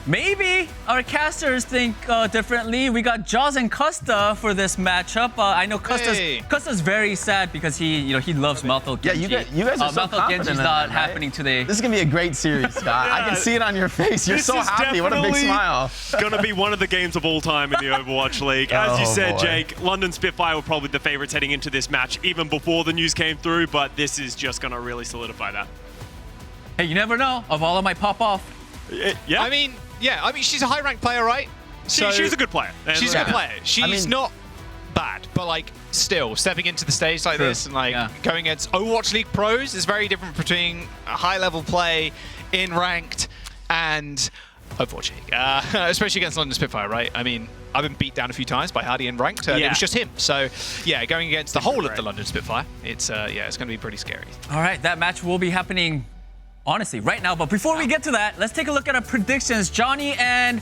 Maybe our casters think differently. We got Jaws and Custa for this matchup. I know Custa's very sad because he loves Malthol Genji. Yeah, you guys are so Malthol confident Genji's in not that, right? happening today. This is gonna be a great series, Scott. I can see it on your face. You're so happy. What a big smile. Going to be one of the games of all time in the Overwatch League. As you said, boy. Jake, London Spitfire were probably the favorites heading into this match even before the news came through, but this is just going to really solidify that. Hey, you never know. Avala might pop off. Yeah. I mean, she's a high-ranked player, right? She's a good player. She's a good player. She's not bad, but like still stepping into the stage like this and like going against Overwatch League pros is very different between a high-level play in ranked and Overwatch League, especially against London Spitfire, right? I mean, I've been beat down a few times by Hardy in ranked. It was just him. So yeah, going against the whole of the London Spitfire, it's going to be pretty scary. All right, that match will be happening honestly right now. But before we get to that, let's take a look at our predictions. Johnny and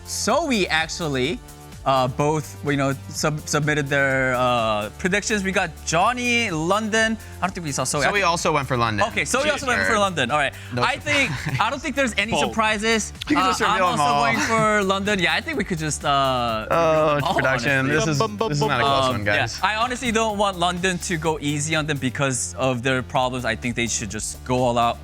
Zoe actually both submitted their predictions. We got Johnny, London. I don't think we saw Zoe. Zoe also went for London. Okay, Zoe also went for London. All right. No I don't think there's any surprises. You can just I'm reveal them also all. going for London. Yeah, I think we could just it's production. This is not a close one, guys. Yeah, I honestly don't want London to go easy on them because of their problems. I think they should just go all out.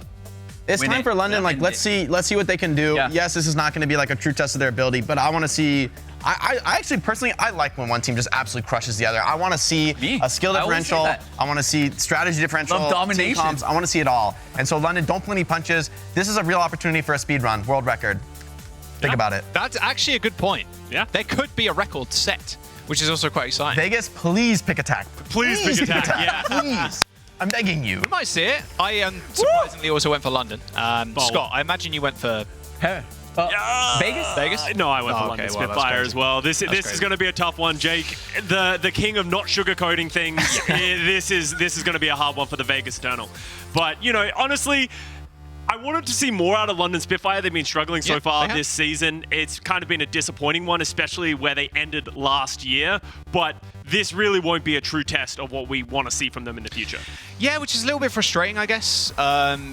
It's time for London. Like, let's see what they can do. Yeah. Yes, this is not going to be like a true test of their ability, but I want to see. I actually personally I like when one team just absolutely crushes the other. I want to see a skill differential. I want to see strategy differential. Love domination. Team comps. I want to see it all. And so London, don't pull any punches. This is a real opportunity for a speed run, world record. Think about it. That's actually a good point. Yeah. There could be a record set, which is also quite exciting. Vegas, please pick attack. Please pick attack. Yeah. Please. I'm begging you. We might see it. I surprisingly also went for London. Scott, I imagine you went for Vegas? Vegas? No, I went for London Spitfire as well. This is going to be a tough one, Jake. The king of not sugarcoating things. this is going to be a hard one for the Vegas Eternal. But honestly, I wanted to see more out of London Spitfire. They've been struggling so far this season. It's kind of been a disappointing one, especially where they ended last year. But this really won't be a true test of what we want to see from them in the future. Yeah, which is a little bit frustrating, I guess,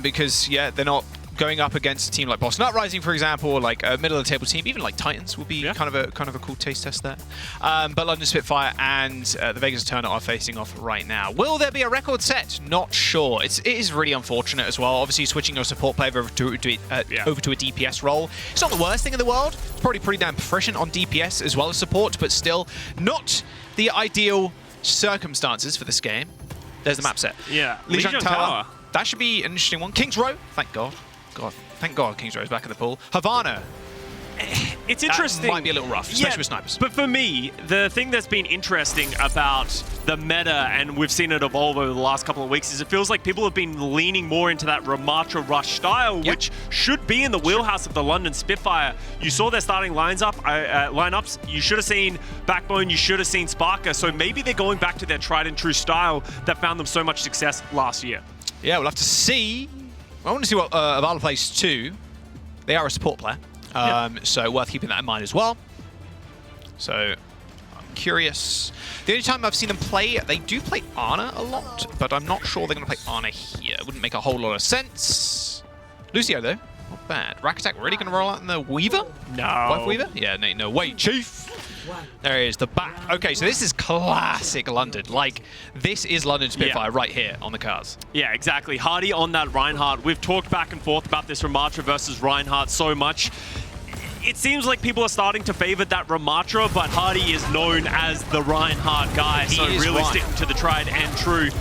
because they're not going up against a team like Boston Uprising, for example, or like a middle of the table team. Even like Titans would be kind of a cool taste test there. But London Spitfire and the Vegas Eternal are facing off right now. Will there be a record set? Not sure. It is really unfortunate as well. Obviously, switching your support player over to a DPS role. It's not the worst thing in the world. It's probably pretty damn proficient on DPS as well as support, but still not the ideal circumstances for this game. There's the map set. Yeah. Lijiang Tower. That should be an interesting one. King's Row. Thank God. Thank God King's Row is back in the pool. Havana. It's interesting. Might be a little rough, especially with snipers. But for me, the thing that's been interesting about the meta, and we've seen it evolve over the last couple of weeks, is it feels like people have been leaning more into that Ramatra rush style, which should be in the wheelhouse of the London Spitfire. You saw their starting lineups. You should have seen Backbone. You should have seen Sparker. So maybe they're going back to their tried and true style that found them so much success last year. Yeah, we'll have to see. I want to see what Avala plays too. They are a support player. So worth keeping that in mind as well. So I'm curious. The only time I've seen them play, they do play Ana a lot, but I'm not sure they're going to play Ana here. It wouldn't make a whole lot of sense. Lucio, though, not bad. Rack Attack really going to roll out in the Weaver? No. Wife Weaver? Yeah, no way, Chief. There he is, the back. Okay, so this is classic London. Like, this is London Spitfire right here on the cards. Yeah, exactly. Hardy on that Reinhardt. We've talked back and forth about this Ramatra versus Reinhardt so much. It seems like people are starting to favor that Ramatra, but Hardy is known as the Reinhardt guy, so really sticking to the tried and true.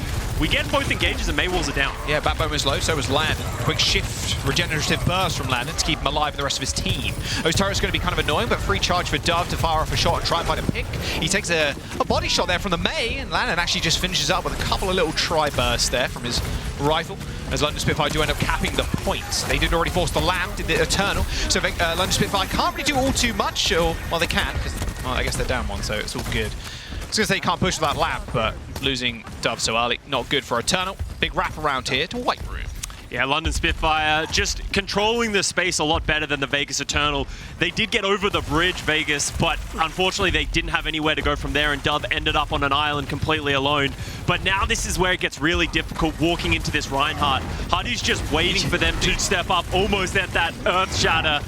We get both engages and Maywalls are down. Yeah, Backbone was low, so was Landon. Quick shift, regenerative burst from Landon to keep him alive and the rest of his team. Those turrets are going to be kind of annoying, but free charge for Dove to fire off a shot and try and find a pick. He takes a body shot there from the Mei, and Landon actually just finishes up with a couple of little tri-bursts there from his rifle, as London Spitfire do end up capping the points. They did already force the Lamb, did the Eternal, so London Spitfire can't really do all too much, or, well, they can, because, well, I guess they're down one, so it's all good. I was going to say you can't push without Lamb, but losing Dove so early, not good for Eternal. Big wrap around here to White Room. Yeah, London Spitfire just controlling the space a lot better than the Vegas Eternal. They did get over the bridge, Vegas, but unfortunately they didn't have anywhere to go from there, and Dove ended up on an island completely alone. But now this is where it gets really difficult walking into this Reinhardt. Hardy's just waiting for them to step up almost at that Earth Shatter.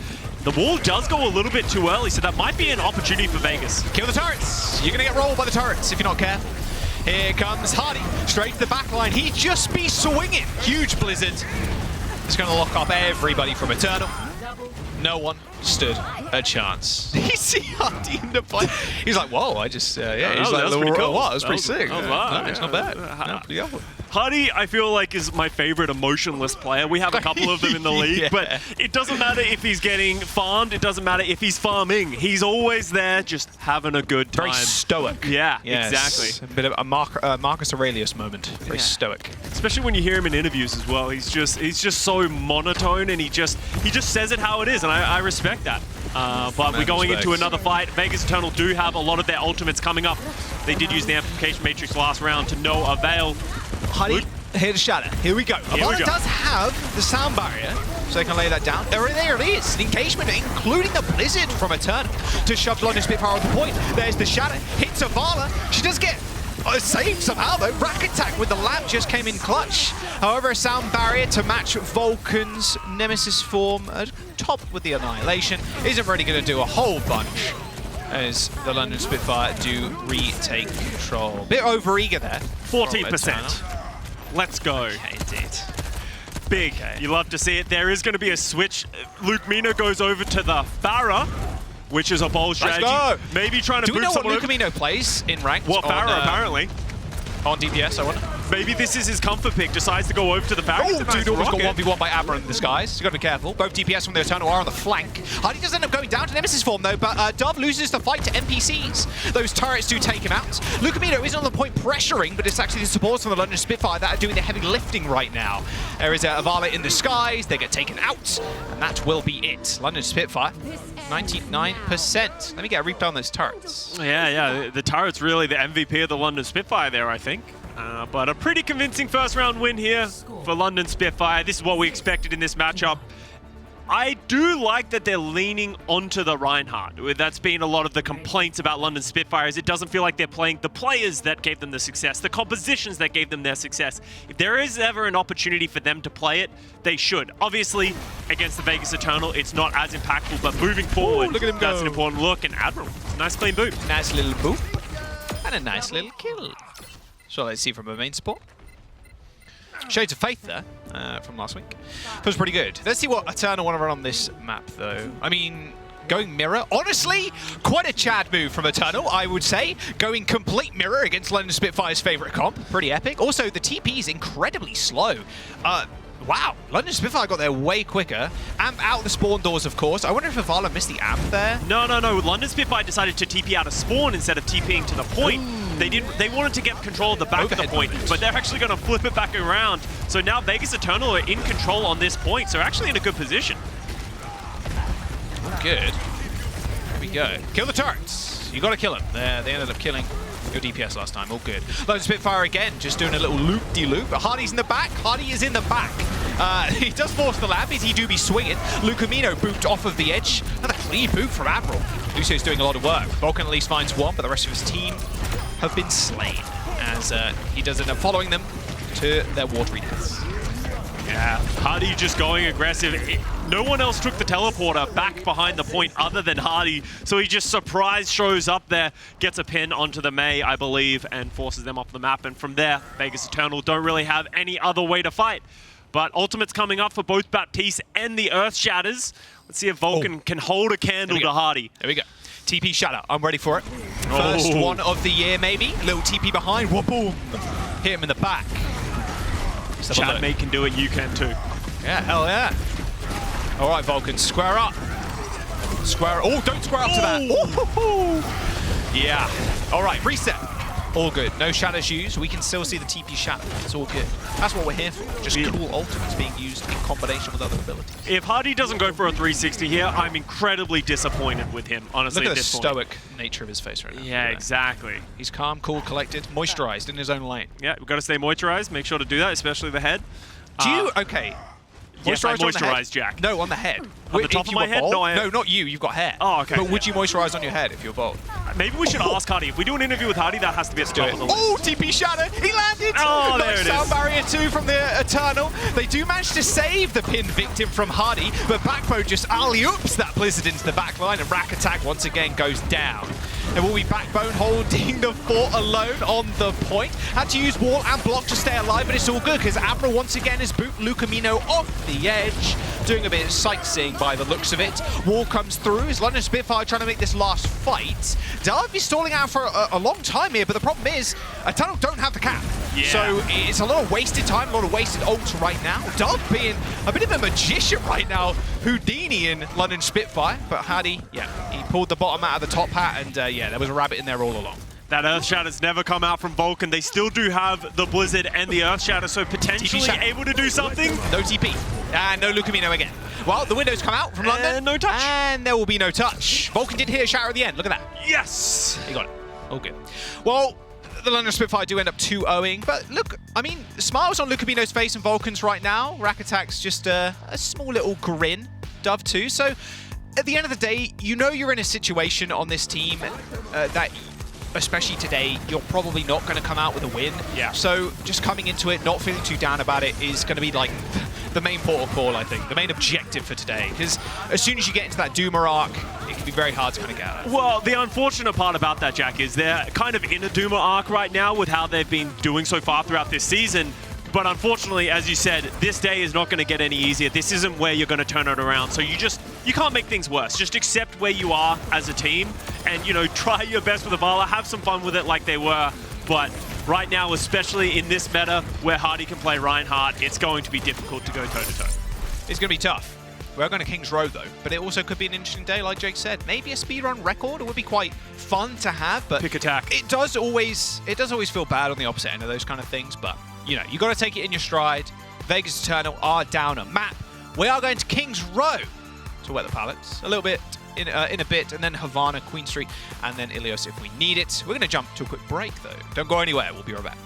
The wall does go a little bit too early, so that might be an opportunity for Vegas. Kill the turrets. You're going to get rolled by the turrets if you're not careful. Here comes Hardy, straight to the back line. He'd just be swinging. Huge blizzard. He's going to lock up everybody from Eternal. No one stood a chance. You see Hardy in the fight. He's like, whoa, I just, yeah. He's like, that was pretty cool. Wow, that was pretty sick. It's not bad. No, pretty good. Hardy, I feel like, is my favorite emotionless player. We have a couple of them in the league, Yeah. but it doesn't matter if he's getting farmed. It doesn't matter if he's farming. He's always there, just having a good time. Very stoic. Yeah, Yes. exactly. A bit of a Marcus Aurelius moment. Very stoic. Especially when you hear him in interviews as well. He's just so monotone, and he just says it how it is, and I respect that. But we're going into another fight. Vegas Eternal do have a lot of their ultimates coming up. They did use the Amplification Matrix last round to no avail. Hardy, here to Shatter. Here we go. Havana does have the sound barrier, so they can lay that down. There it is. An engagement, including the Blizzard from Eternal, to shove London Spitfire on the point. There's the Shatter. Hits Havana. She does get saved somehow, though. Rack attack with the lab just came in clutch. However, a sound barrier to match Vulcan's Nemesis form, topped with the Annihilation, isn't really going to do a whole bunch, as the London Spitfire do retake control. Bit over-eager there. 14%. Let's go. Okay, indeed. Big. Okay. You love to see it. There is going to be a switch. Luke Mino goes over to the Farah, which is a bold strategy. Let's go. Maybe trying to Do we boot know what someone Luke over. Mino plays in ranked? Well, Farah, apparently. On DPS, I wonder. Maybe this is his comfort pick. Decides to go over to the Farah. Oh, dude, almost got 1v1 by Abra in disguise. You got to be careful. Both DPS from the Eternal are on the flank. Hardy does end up going down to Nemesis form, though, but Dove loses the fight to NPCs. Those turrets do take him out. Lucamino is on the point pressuring, but it's actually the supports from the London Spitfire that are doing the heavy lifting right now. There is a Avala in disguise. They get taken out, and that will be it. London Spitfire, 99%. Let me get a replay on those turrets. Yeah. The turret's really the MVP of the London Spitfire there, I think. But a pretty convincing first round win here for London Spitfire. This is what we expected in this matchup. I do like that they're leaning onto the Reinhardt. That's been a lot of the complaints about London Spitfires. It doesn't feel like they're playing the players that gave them the success, the compositions that gave them their success. If there is ever an opportunity for them to play it, they should. Obviously, against the Vegas Eternal, it's not as impactful, but moving forward, look at him that's go. an important look. And Admiral, nice clean boot. Nice little boop. And a nice little kill. So let's see from a main support. Shades of Faith there from last week. Feels pretty good. Let's see what Eternal want to run on this map, though. I mean, going mirror. Honestly, quite a Chad move from Eternal, I would say. Going complete mirror against London Spitfire's favorite comp. Pretty epic. Also, the TP is incredibly slow. Wow, London Spitfire got there way quicker. Amp out the spawn doors, of course. I wonder if Avala missed the amp there. No. London Spitfire decided to TP out of spawn instead of TPing to the point. Ooh. They wanted to get control of the back Overhead of the point, moment. but they're actually going to flip it back around. So now Vegas Eternal are in control on this point, so actually in a good position. Good. Here we go. Kill the turrets. You got to kill them. They ended up killing your DPS last time. All good. London Spitfire again, just doing a little loop-de-loop. Hardy's in the back. Hardy is in the back. He does force the lab, as he do be swinging. Lucamino booped off of the edge. Another clean boot from Admiral. Lucio's doing a lot of work. Vulcan at least finds one, but the rest of his team have been slain, as he does end up following them to their watery deaths. Yeah, Hardy just going aggressive. No one else took the teleporter back behind the point other than Hardy, so he just surprise shows up there, gets a pin onto the Mei, I believe, and forces them off the map. And from there, Vegas Eternal don't really have any other way to fight. But Ultimate's coming up for both Baptiste and the Earth Shatters. Let's see if Vulcan can hold a candle to Hardy. There we go. TP Shatter. I'm ready for it. First one of the year, maybe. Little TP behind. Whoop, boom. Hit him in the back. Chatmate can do it, you can too. Yeah, hell yeah. All right, Vulcan, square up. Square. Oh, don't square up to that. Ooh. Yeah. All right, reset. All good. No shatters used. We can still see the TP shatter. It's all good. That's what we're here for. Just cool ultimates being used in combination with other abilities. If Hardy doesn't go for a 360 here, I'm incredibly disappointed with him, honestly. Look at at the this stoic point. nature of his face right now. Yeah, exactly. He's calm, cool, collected, moisturized in his own lane. Yeah, we've got to stay moisturized. Make sure to do that, especially the head. Do you? Okay. Yes, I Moisturize on the head? moisturize, Jack. No, on the head. On the top If of you my were head? bald? No, I am. No, not you. You've got hair. Oh, okay. But would you moisturize on your head if you're bald? Maybe we should ask Hardy. If we do an interview with Hardy, that has to be at the top of the list. Oh, TP Shadow, he landed! Oh, there it is. Sound barrier 2 from the Eternal. They do manage to save the pinned victim from Hardy, but Backbone just alley-oops that Blizzard into the backline, and Rack Attack once again goes down. It will be Backbone holding the fort alone on the point. Had to use wall and block to stay alive, but it's all good because Admiral once again is boot Lucamino off the edge, doing a bit of sightseeing by the looks of it. Wall comes through. Is London Spitfire trying to make this last fight? Dove is stalling out for a long time here, but the problem is Eternal don't have the cap. Yeah. So it's a lot of wasted time, a lot of wasted ults right now. Dove being a bit of a magician right now, Houdini in London Spitfire, but Hardy, yeah, he pulled the bottom out of the top hat, and yeah, there was a rabbit in there all along. That Earth Shatter's never come out from Vulcan. They still do have the Blizzard and the Earth Shatter, so potentially able to do something. No TP. And no Lucamino again. Well, the windows come out from London. No touch. And there will be no touch. Vulcan did hit a shatter at the end. Look at that. Yes! He got it. All good. Well, the London Spitfire do end up 2-0ing. But look, I mean, smiles on Lucamino's face and Vulcan's right now. Rack Attack's just a small little grin. Dove too. So at the end of the day, you know you're in a situation on this team that, especially today, you're probably not going to come out with a win. Yeah. So just coming into it, not feeling too down about it is going to be like the main port of call, I think. The main objective for today. Because as soon as you get into that Doomer arc, it can be very hard to kind of get out of. Well, the unfortunate part about that, Jack, is they're kind of in a Doomer arc right now with how they've been doing so far throughout this season. But unfortunately, as you said, this day is not going to get any easier. This isn't where you're going to turn it around. So you can't make things worse. Just accept where you are as a team and, you know, try your best with Avala. Have some fun with it like they were. But right now, especially in this meta where Hardy can play Reinhardt, it's going to be difficult to go toe-to-toe. It's going to be tough. We're going to King's Row, though. But it also could be an interesting day, like Jake said. Maybe a speedrun record. It would be quite fun to have. But Pick attack. It does always feel bad on the opposite end of those kind of things. But, you know, you got to take it in your stride. Vegas Eternal are down a map. We are going to King's Row to wet the palates a little bit in a bit, and then Havana, Queen Street, and then Ilios if we need it. We're going to jump to a quick break, though. Don't go anywhere. We'll be right back.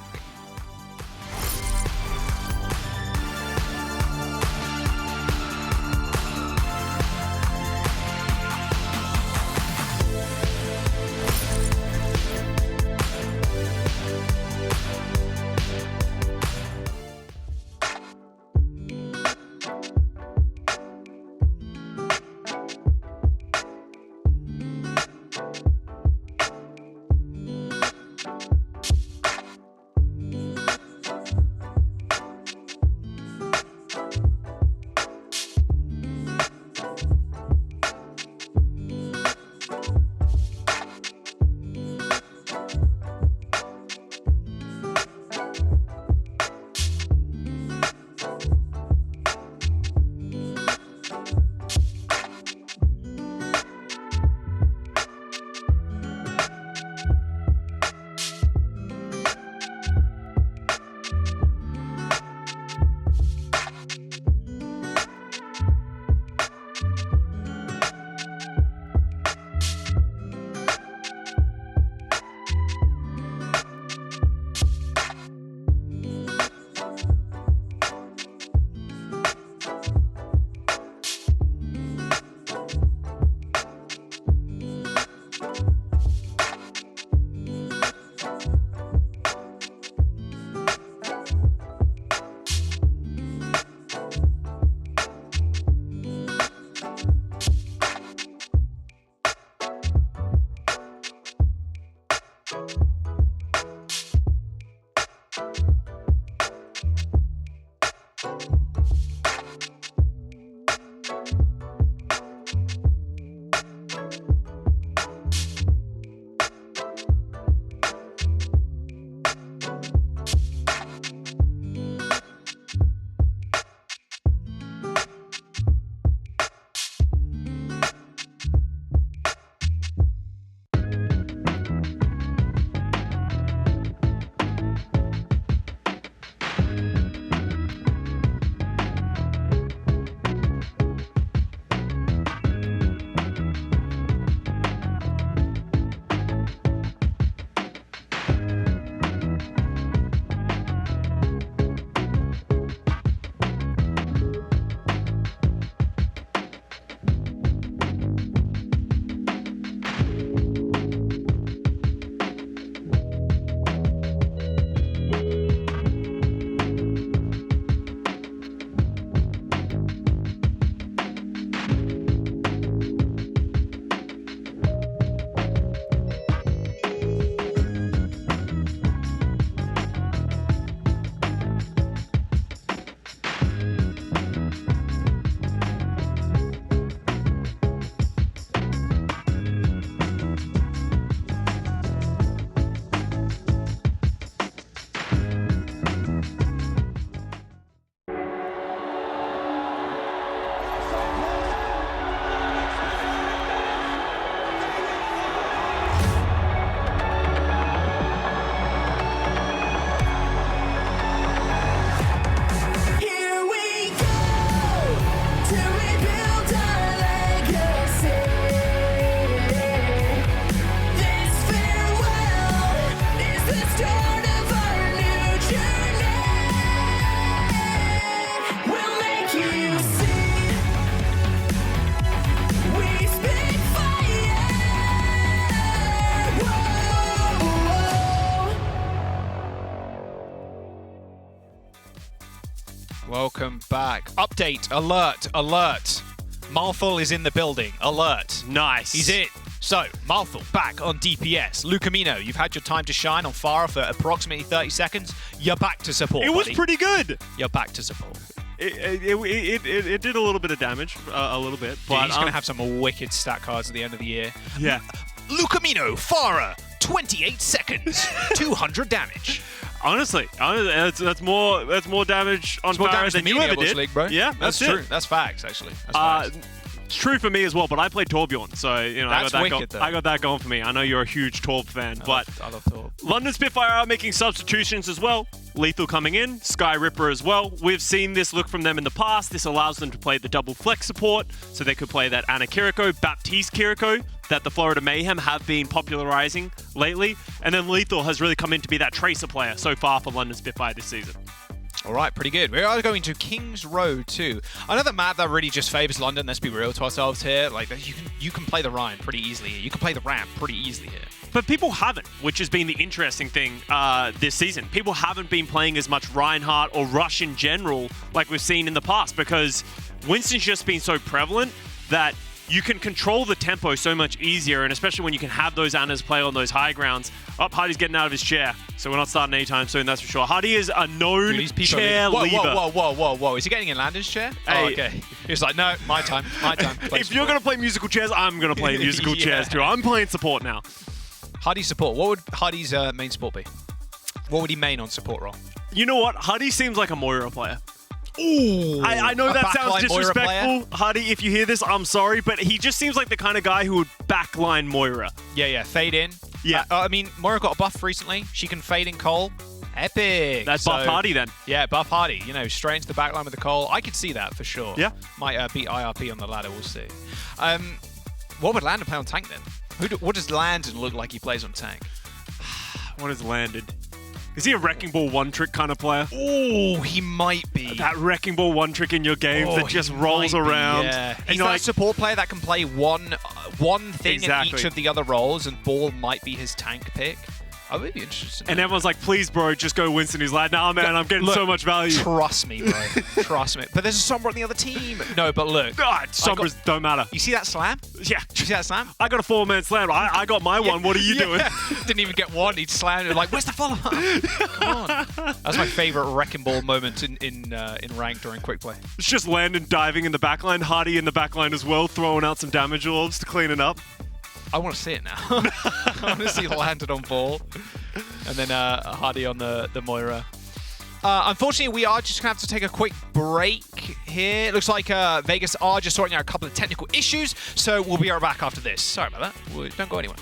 welcome back. Update, alert, alert. Malthul is in the building, alert. Nice. He's in. So, Malthul back on DPS. Lucamino, you've had your time to shine on Farah for approximately 30 seconds. You're back to support, It was buddy. pretty good. You're back to support. It did a little bit of damage, a little bit. But He's going to have some wicked stat cards at the end of the year. Yeah. Lucamino, Farah, 28 seconds, 200 damage. Honestly, that's more damage on Farah than you ever did. League, bro. Yeah, that's true. It. That's facts, actually. That's facts. It's true for me as well, but I played Torbjorn, so That's wicked, I got that going for me. I know you're a huge Torb fan, but I love Torb. London Spitfire are making substitutions as well. Lethal coming in, Sky Ripper as well. We've seen this look from them in the past. This allows them to play the double flex support, so they could play that Ana Kiriko, Baptiste Kiriko that the Florida Mayhem have been popularizing lately. And then Lethal has really come in to be that tracer player so far for London Spitfire this season. All right, pretty good. We are going to King's Road too. Another map that really just favors London. Let's be real to ourselves here. Like you can play the Rhine pretty easily here. You can play the Ramp pretty easily here. But people haven't, which has been the interesting thing this season. People haven't been playing as much Reinhardt or Rush in general like we've seen in the past because Winston's just been so prevalent that you can control the tempo so much easier, and especially when you can have those Annas play on those high grounds. Hardy's getting out of his chair, so we're not starting anytime soon, that's for sure. Hardy is a known chair leaver. Whoa. Is he getting in Landon's chair? Hey. Oh, okay. He's like, no, my time. If you're going to play musical chairs, I'm going to play musical chairs too. I'm playing support now. Hardy support. What would Hardy's main support be? What would he main on support role? You know what? Hardy seems like a Moira player. Ooh, I know that sounds disrespectful, Hardy. If you hear this, I'm sorry, but he just seems like the kind of guy who would backline Moira. Yeah, fade in. Yeah. I mean, Moira got a buff recently. She can fade in Cole. Epic. That's buff Hardy then. Yeah, buff Hardy. Straight into the backline with the Cole. I could see that for sure. Yeah. Might beat IRP on the ladder. We'll see. What would Landon play on tank then? What does Landon look like he plays on tank? What is Landon? Is he a Wrecking Ball one-trick kind of player? Oh, he might be. That Wrecking Ball one-trick in your games that just rolls around. Yeah. He's that support player that can play one thing in each of the other roles, and Ball might be his tank pick. I would be interested. And everyone's like, please, bro, just go Winston. He's like, nah, man, I'm getting so much value. Trust me, bro. Trust me. But there's a Sombra on the other team. No, but look. God, Sombras don't matter. You see that slam? Yeah. You see that slam? I got a 4-man slam. I got my one. What are you doing? Didn't even get one. He slammed it. Like, where's the follow-up? Come on. That's my favorite Wrecking Ball moment in rank during quick play. It's just Landon diving in the backline, Hardy in the backline as well, throwing out some damage orbs to clean it up. I want to see it now. I want to see Landon on Ball. And then Hardy on the Moira. Unfortunately, we are just going to have to take a quick break here. It looks like Vegas are just sorting out a couple of technical issues, so we'll be right back after this. Sorry about that. Don't go anywhere.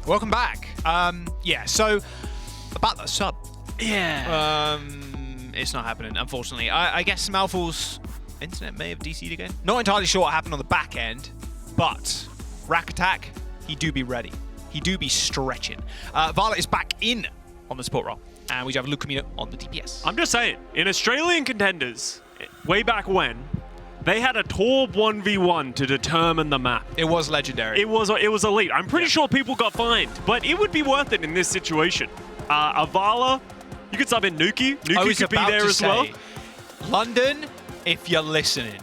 Welcome back. Yeah, so about that sub. Yeah. It's not happening, unfortunately. I guess Malfoy's internet may have DC'd again. Not entirely sure what happened on the back end, but Rack Attack, he do be ready. He do be stretching. Vala is back in on the support role, and we have Lucamino on the DPS. I'm just saying, in Australian contenders, way back when, they had a Torb 1v1 to determine the map. It was legendary. It was elite. I'm pretty sure people got fined, but it would be worth it in this situation. Avala, you could sub in Nuki. Nuki could be there as well. London, if you're listening,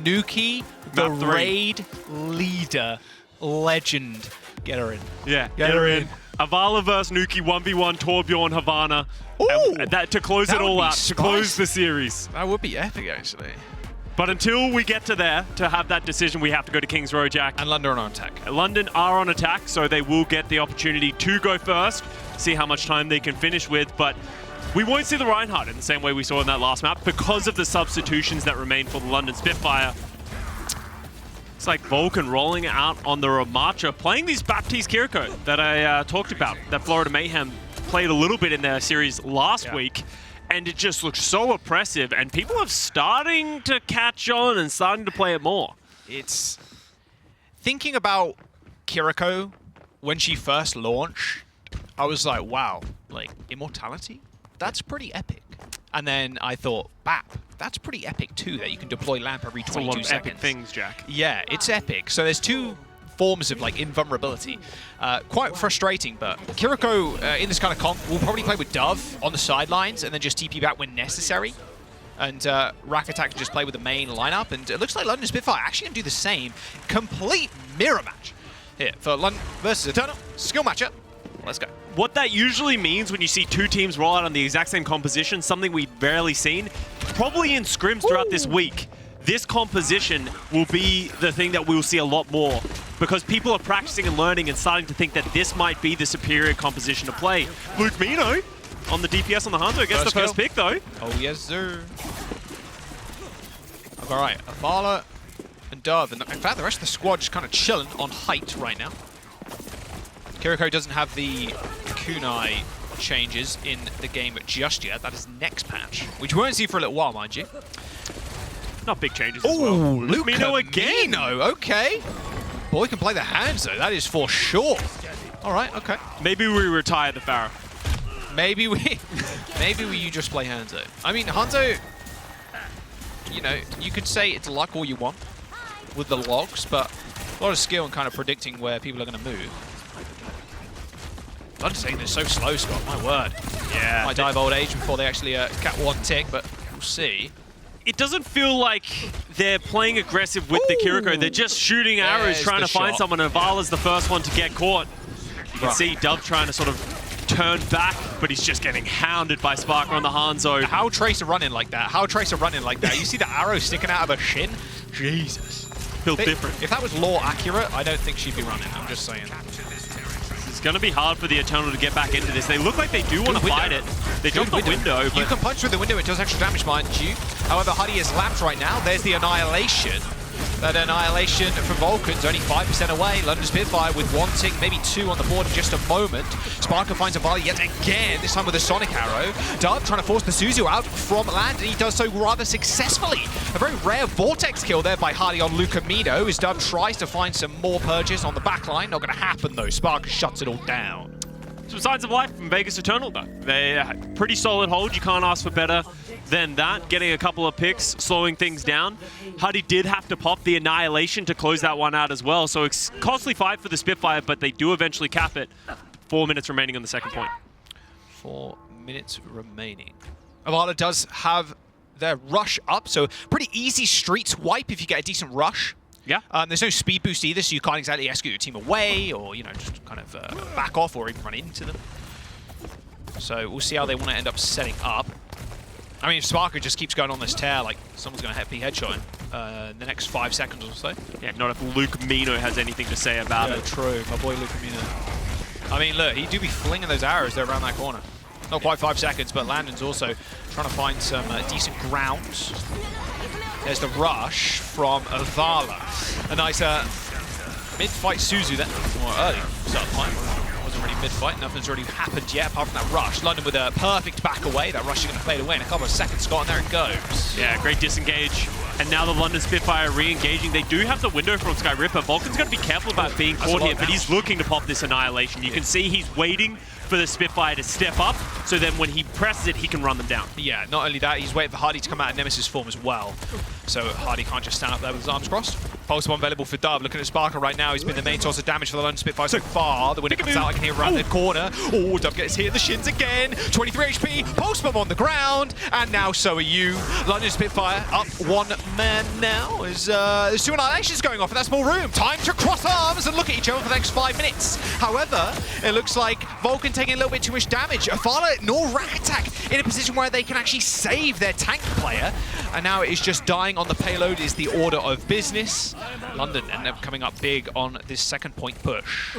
Nuki, the raid leader, legend. Get her in. Yeah, get her in. Avala versus Nuki, 1v1, Torbjorn, Havana. That to close it all out, to close the series. That would be epic, actually. But until we get to there, to have that decision, we have to go to Kings Row, Jack. And London are on attack. London are on attack, so they will get the opportunity to go first, see how much time they can finish with, but we won't see the Reinhardt in the same way we saw in that last map because of the substitutions that remain for the London Spitfire. It's like Vulcan rolling out on the Ramacha, playing these Baptiste Kiriko that I talked about, that Florida Mayhem played a little bit in their series last week. And it just looks so oppressive, and people are starting to catch on and starting to play it more. It's thinking about Kiriko when she first launched, I was like, wow, like immortality? That's pretty epic. And then I thought, BAP, that's pretty epic too, that you can deploy lamp every 22 seconds. It's a lot of epic things, Jack. Yeah, it's epic. So there's two forms of like invulnerability. Quite frustrating, but Kiriko in this kind of comp will probably play with Dove on the sidelines and then just TP back when necessary. And Rack Attack can just play with the main lineup, and it looks like London Spitfire actually going to do the same. Complete mirror match here for London versus Eternal. Skill matchup. Let's go. What that usually means when you see two teams roll out on the exact same composition, something we've rarely seen, probably in scrims throughout this week, this composition will be the thing that we'll see a lot more because people are practicing and learning and starting to think that this might be the superior composition to play. Luke Mino on the DPS on the Hanzo gets the first pick though. Oh yes sir. All right, Avala and Dove, and in fact the rest of the squad just kind of chilling on height right now. Kiriko doesn't have the kunai changes in the game just yet. That is next patch, which we won't see for a little while, mind you. Not big changes as well. Luke Mino again. Okay. Boy can play the hands though, that is for sure. All right, okay. Maybe we retire the Pharaoh. Maybe you just play Hanzo. I mean, Hanzo, you know, you could say it's luck all you want with the logs, but a lot of skill in kind of predicting where people are going to move. I'm just saying they're so slow, Scott, my word. Yeah. Might die of old age before they actually cap one tick, but we'll see. It doesn't feel like they're playing aggressive with the Kiriko. They're just shooting arrows, trying to find someone, and Avala's the first one to get caught. You can see Dove trying to sort of turn back, but he's just getting hounded by Sparker on the Hanzo. How Tracer running like that? How Tracer running like that? You see the arrow sticking out of her shin? Jesus. Feels different. If that was lore accurate, I don't think she'd be running. I'm just saying. It's going to be hard for the Eternal to get back into this. They look like they do want to fight it. They dropped the window. You can punch through the window. It does extra damage, mind you. However, Huddy is lapped right now. There's the Annihilation. That Annihilation from Vulcan's only 5% away. London Spitfire with one tick, maybe two on the board in just a moment. Sparker finds a volley yet again, this time with a Sonic Arrow. Dove trying to force the Suzu out from land, and he does so rather successfully. A very rare Vortex kill there by Hardy on Lucamino as Dove tries to find some more purges on the backline. Not going to happen though. Sparker shuts it all down. Some signs of life from Vegas Eternal though. They're pretty solid hold. You can't ask for better than that. Getting a couple of picks, slowing things down. Huddy did have to pop the Annihilation to close that one out as well. So it's costly fight for the Spitfire, but they do eventually cap it. 4 minutes remaining on the second point. 4 minutes remaining. Avala does have their rush up, so pretty easy street swipe if you get a decent rush. Yeah. There's no speed boost either, so you can't exactly execute your team away or, you know, just kind of back off or even run into them. So we'll see how they want to end up setting up. I mean, if Sparker just keeps going on this tear, like, someone's going to be headshot in the next 5 seconds or so. Yeah, not if Luke Mino has anything to say about it. True. My boy Luke Mino. I mean, look, he do be flinging those arrows there around that corner. Not quite 5 seconds, but Landon's also trying to find some decent grounds. There's the rush from Avala. A nice mid-fight Suzu then. More early start fight. Was already mid-fight. Nothing's already happened yet apart from that rush. London with a perfect back away. That rush is going to fade away in a couple of seconds, Scott, and there it goes. Yeah, great disengage. And now the London Spitfire re-engaging. They do have the window from Sky Ripper. Vulcan's got to be careful about being caught here, but he's looking to pop this Annihilation. You can see he's waiting for the Spitfire to step up, so then when he presses it, he can run them down. Yeah, not only that, he's waiting for Hardy to come out in Nemesis form as well. So Hardy can't just stand up there with his arms crossed. Pulse bomb available for Dove. Looking at Sparkle right now, he's been the main source of damage for the London Spitfire so far. The winner comes out, I can hear around the corner. Oh, Dove gets hit in the shins again. 23 HP, Pulse bomb on the ground, and now so are you. London Spitfire up one man now. There's 2 Annihilations going off in that small room. Time to cross arms and look at each other for the next 5 minutes. However, it looks like Vulcan taking a little bit too much damage. Afala nor Rack Attack in a position where they can actually save their tank player. And now it is just dying on the payload is the order of business. London end up coming up big on this second point push.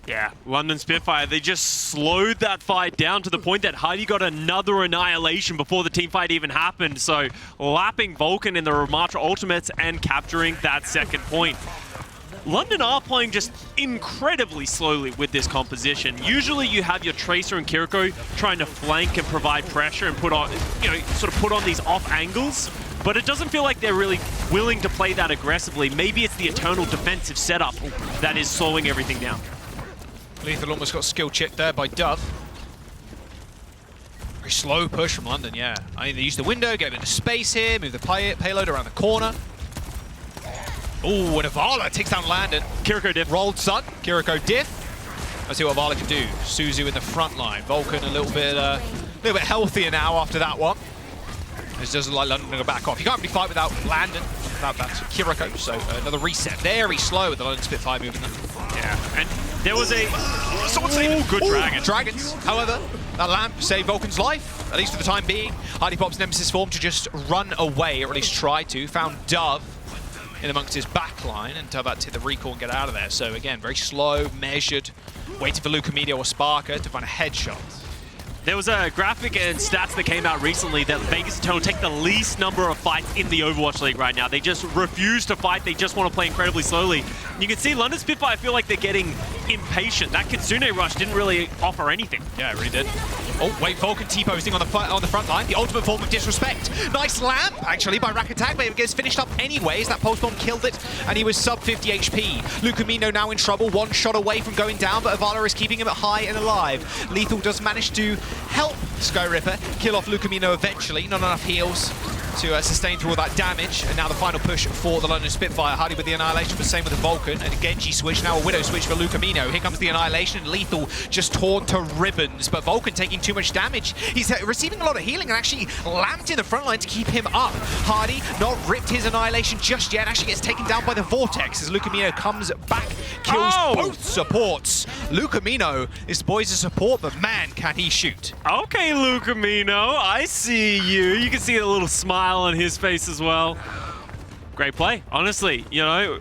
Yeah, London Spitfire, they just slowed that fight down to the point that Heidi got another Annihilation before the team fight even happened. So lapping Vulcan in the Ramatra ultimates and capturing that second point. London are playing just incredibly slowly with this composition. Usually you have your Tracer and Kiriko trying to flank and provide pressure and put on, sort of put on these off angles, but it doesn't feel like they're really willing to play that aggressively. Maybe it's the eternal defensive setup that is slowing everything down. Lethal almost got skill checked there by Dove. Very slow push from London, yeah. I mean, they use the window, get a bit of space here, move the payload around the corner. Oh, and Avala takes down Landon. Kiriko diff. Rolled Sun. Kiriko diff. Let's see what Avala can do. Suzu in the front line. Vulcan a little bit healthier now after that one. It doesn't like London to go back off. You can't really fight without Landon. Without that Kiriko. So another reset. Very slow with the London Spitfire moving them. Yeah, and there was a good dragon. Dragons. However, that lamp saved Vulcan's life, at least for the time being. Hardy pops Nemesis form to just run away, or at least try to. Found Dove in amongst his backline, and Dove had to hit the recall and get out of there. So again, very slow, measured, waiting for Lucamino or Sparker to find a headshot. There was a graphic and stats that came out recently that Vegas Eternal take the least number of fights in the Overwatch League right now. They just refuse to fight. They just want to play incredibly slowly. And you can see London Spitfire feel like they're getting impatient. That Kitsune rush didn't really offer anything. Yeah, it really did. Oh, wait, Vulcan T-posting on the front line. The ultimate form of disrespect. Nice lamp, actually, by Rack Attack, but it gets finished up anyways. That post bomb killed it, and he was sub 50 HP. Lucamino now in trouble, 1 shot away from going down, but Avala is keeping him high and alive. Lethal does manage to help Sky Ripper kill off Lucamino eventually. Not enough heals to sustain through all that damage. And now the final push for the London Spitfire. Hardy with the Annihilation, but same with the Vulcan. And a Genji switch, now a Widow switch for Lucamino. Here comes the Annihilation. Lethal just torn to ribbons, but Vulcan taking too much damage. He's receiving a lot of healing and actually lamped in the front line to keep him up. Hardy not ripped his Annihilation just yet. Actually gets taken down by the Vortex as Lucamino comes back, kills both supports. Lucamino, this boy's a support, but man, can he shoot. Okay, Lucamino, I see you. You can see a little smile on his face as well. Great play, honestly. You know,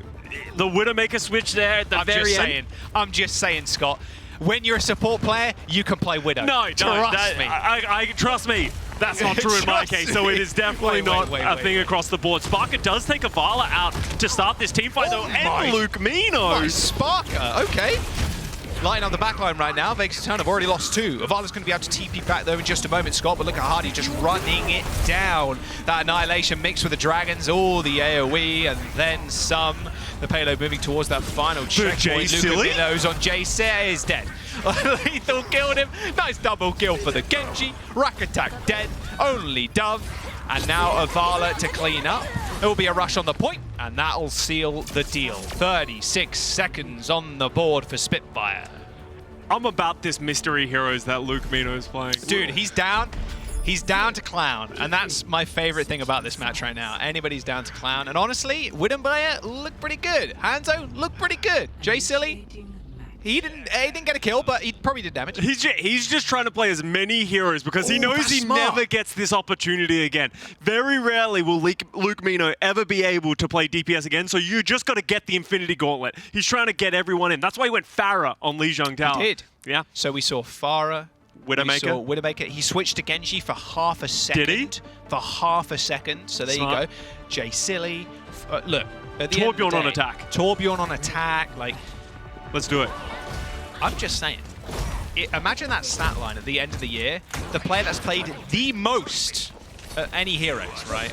the Widowmaker switch there at the very end. I'm just saying, Scott. When you're a support player, you can play Widow. Trust me. Trust me. That's not true in my case, so it is definitely not a thing across the board. Sparker does take Avala out to start this team fight, though, and Lucamino. Nice Sparker, okay. Lighting up the backline right now. Vegas Eternal have already lost 2. Avala's going to be able to TP back though in just a moment, Scott, but look at Hardy just running it down. That Annihilation mixed with the Dragons, all the AoE, and then some. The payload moving towards that final checkpoint. Lucamino's on Jay is dead. Lethal killed him. Nice double kill for the Genji. Rack Attack dead. Only Dove. And now Avala to clean up. There will be a rush on the point, and that'll seal the deal. 36 seconds on the board for Spitfire. I'm about this mystery heroes that Lucamino is playing. Dude, he's down. He's down to Clown, and that's my favorite thing about this match right now. Anybody's down to Clown, and honestly, Widowmaker looked pretty good. Hanzo looked pretty good. Jay Silly, he didn't get a kill, but he probably did damage. He's just trying to play as many heroes because he knows he never gets this opportunity again. Very rarely will Lucamino ever be able to play DPS again, so you just got to get the Infinity Gauntlet. He's trying to get everyone in. That's why he went Pharah on Lijiang Tower. He did. Yeah. So we saw Pharah. Widowmaker. Widowmaker. He switched to Genji for half a second. Did he? For half a second. So there you go. Jay Silly. Look. Torbjorn on attack. Torbjorn on attack. Like, let's do it. I'm just saying. imagine that stat line at the end of the year. The player that's played the most any heroes, right?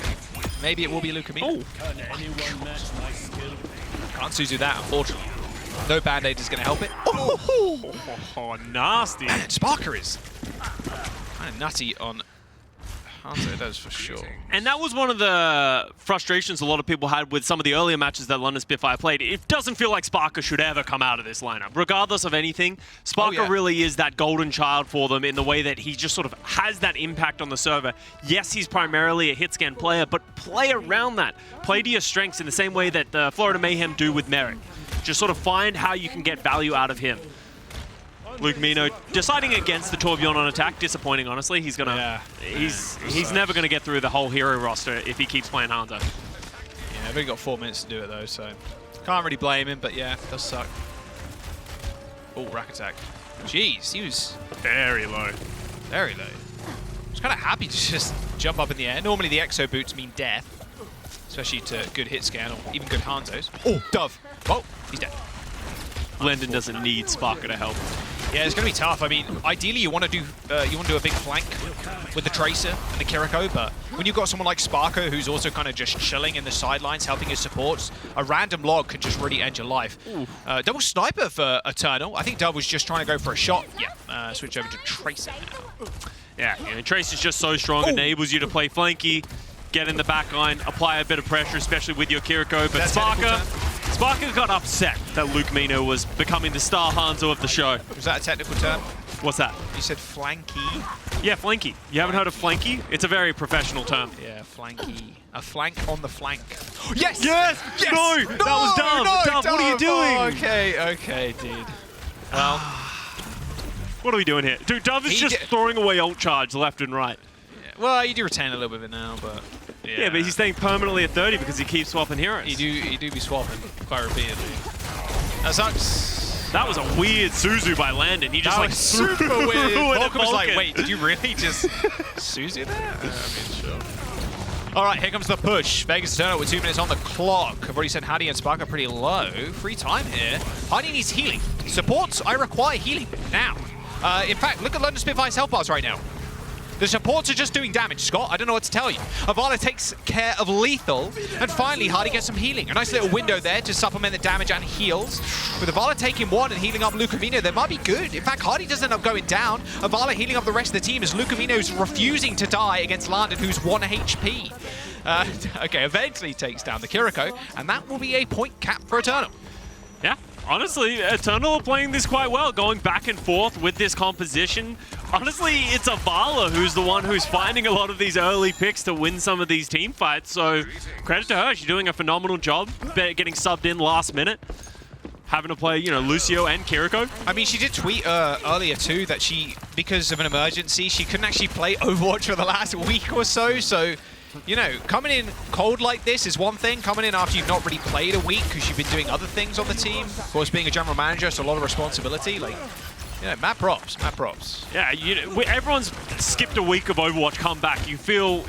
Maybe it will be Lucamino. Can't Suzu that, unfortunately. No Band-Aid is going to help it. Oh, nasty. Sparker is kind of nutty on Hanzo, that is for sure. And that was one of the frustrations a lot of people had with some of the earlier matches that London Spitfire played. It doesn't feel like Sparker should ever come out of this lineup. Regardless of anything, Sparker really is that golden child for them in the way that he just sort of has that impact on the server. Yes, he's primarily a hit scan player, but play around that. Play to your strengths in the same way that the Florida Mayhem do with Merrick. Just sort of find how you can get value out of him. Lucamino deciding against the Torbjorn on attack. Disappointing, honestly. He's gonna, he's never gonna get through the whole hero roster if he keeps playing Hanzo. Yeah, I've only got 4 minutes to do it though, so can't really blame him. But yeah, it does suck. Oh, rack attack. Jeez, he was very low. Very low. I was kind of happy to just jump up in the air. Normally the exo boots mean death, especially to good hit scan or even good Hanzos. Oh, Dove. Oh, he's dead. Blendon doesn't need Sparker to help. Yeah, it's going to be tough. I mean, ideally you want to do a big flank with the Tracer and the Kiriko, but when you've got someone like Sparker who's also kind of just chilling in the sidelines, helping his supports, a random log could just really end your life. Double sniper for Eternal. I think Dove was just trying to go for a shot. Yeah, switch over to Tracer now. Yeah, Tracer's just so strong, enables you to play flanky, get in the back line, apply a bit of pressure, especially with your Kiriko, but Sparker got upset that Lucamino was becoming the star Hanzo of the show. Was that a technical term? What's that? You said flanky? Yeah, flanky. You haven't heard of flanky? It's a very professional term. Yeah, flanky. A flank on the flank. Yes! Yes! Yes! No! That was Dove! No, Dove, what are you doing? Oh, okay, dude. Well, what are we doing here? Dude, Dove is just throwing away ult charge left and right. Yeah, well, you do retain a little bit of it now, but... Yeah, but he's staying permanently at 30 because he keeps swapping heroes. You do be swapping quite repeatedly. That sucks. That was a weird Suzu by Landon. He just that like was super weird. Vulcan was like, wait, did you really just Suzu that? I mean, sure. All right, here comes the push. Vegas Eternal with 2 minutes on the clock. I've already sent Hardy and Sparker pretty low. Free time here. Hardy needs healing. Supports, I require healing now. In fact, look at London Spitfire's health bars right now. The supports are just doing damage, Scott. I don't know what to tell you. Havana takes care of lethal, and finally Hardy gets some healing. A nice little window there to supplement the damage and heals. With Havana taking one and healing up Lucamino, they might be good. In fact, Hardy doesn't end up going down. Havana healing up the rest of the team as Lucamino's refusing to die against Landon, who's 1 HP. Okay, eventually takes down the Kiriko, and that will be a point cap for Eternal. Yeah, honestly, Eternal are playing this quite well, going back and forth with this composition. Honestly, it's Avala who's the one who's finding a lot of these early picks to win some of these team fights. So credit to her, she's doing a phenomenal job getting subbed in last minute. Having to play, you know, Lucio and Kiriko. I mean, she did tweet earlier too that she, because of an emergency, she couldn't actually play Overwatch for the last week or so. So, you know, coming in cold like this is one thing. Coming in after you've not really played a week because you've been doing other things on the team. Of course, being a general manager, it's a lot of responsibility. Like, you know, mad props. Yeah, everyone's skipped a week of Overwatch, come back. You feel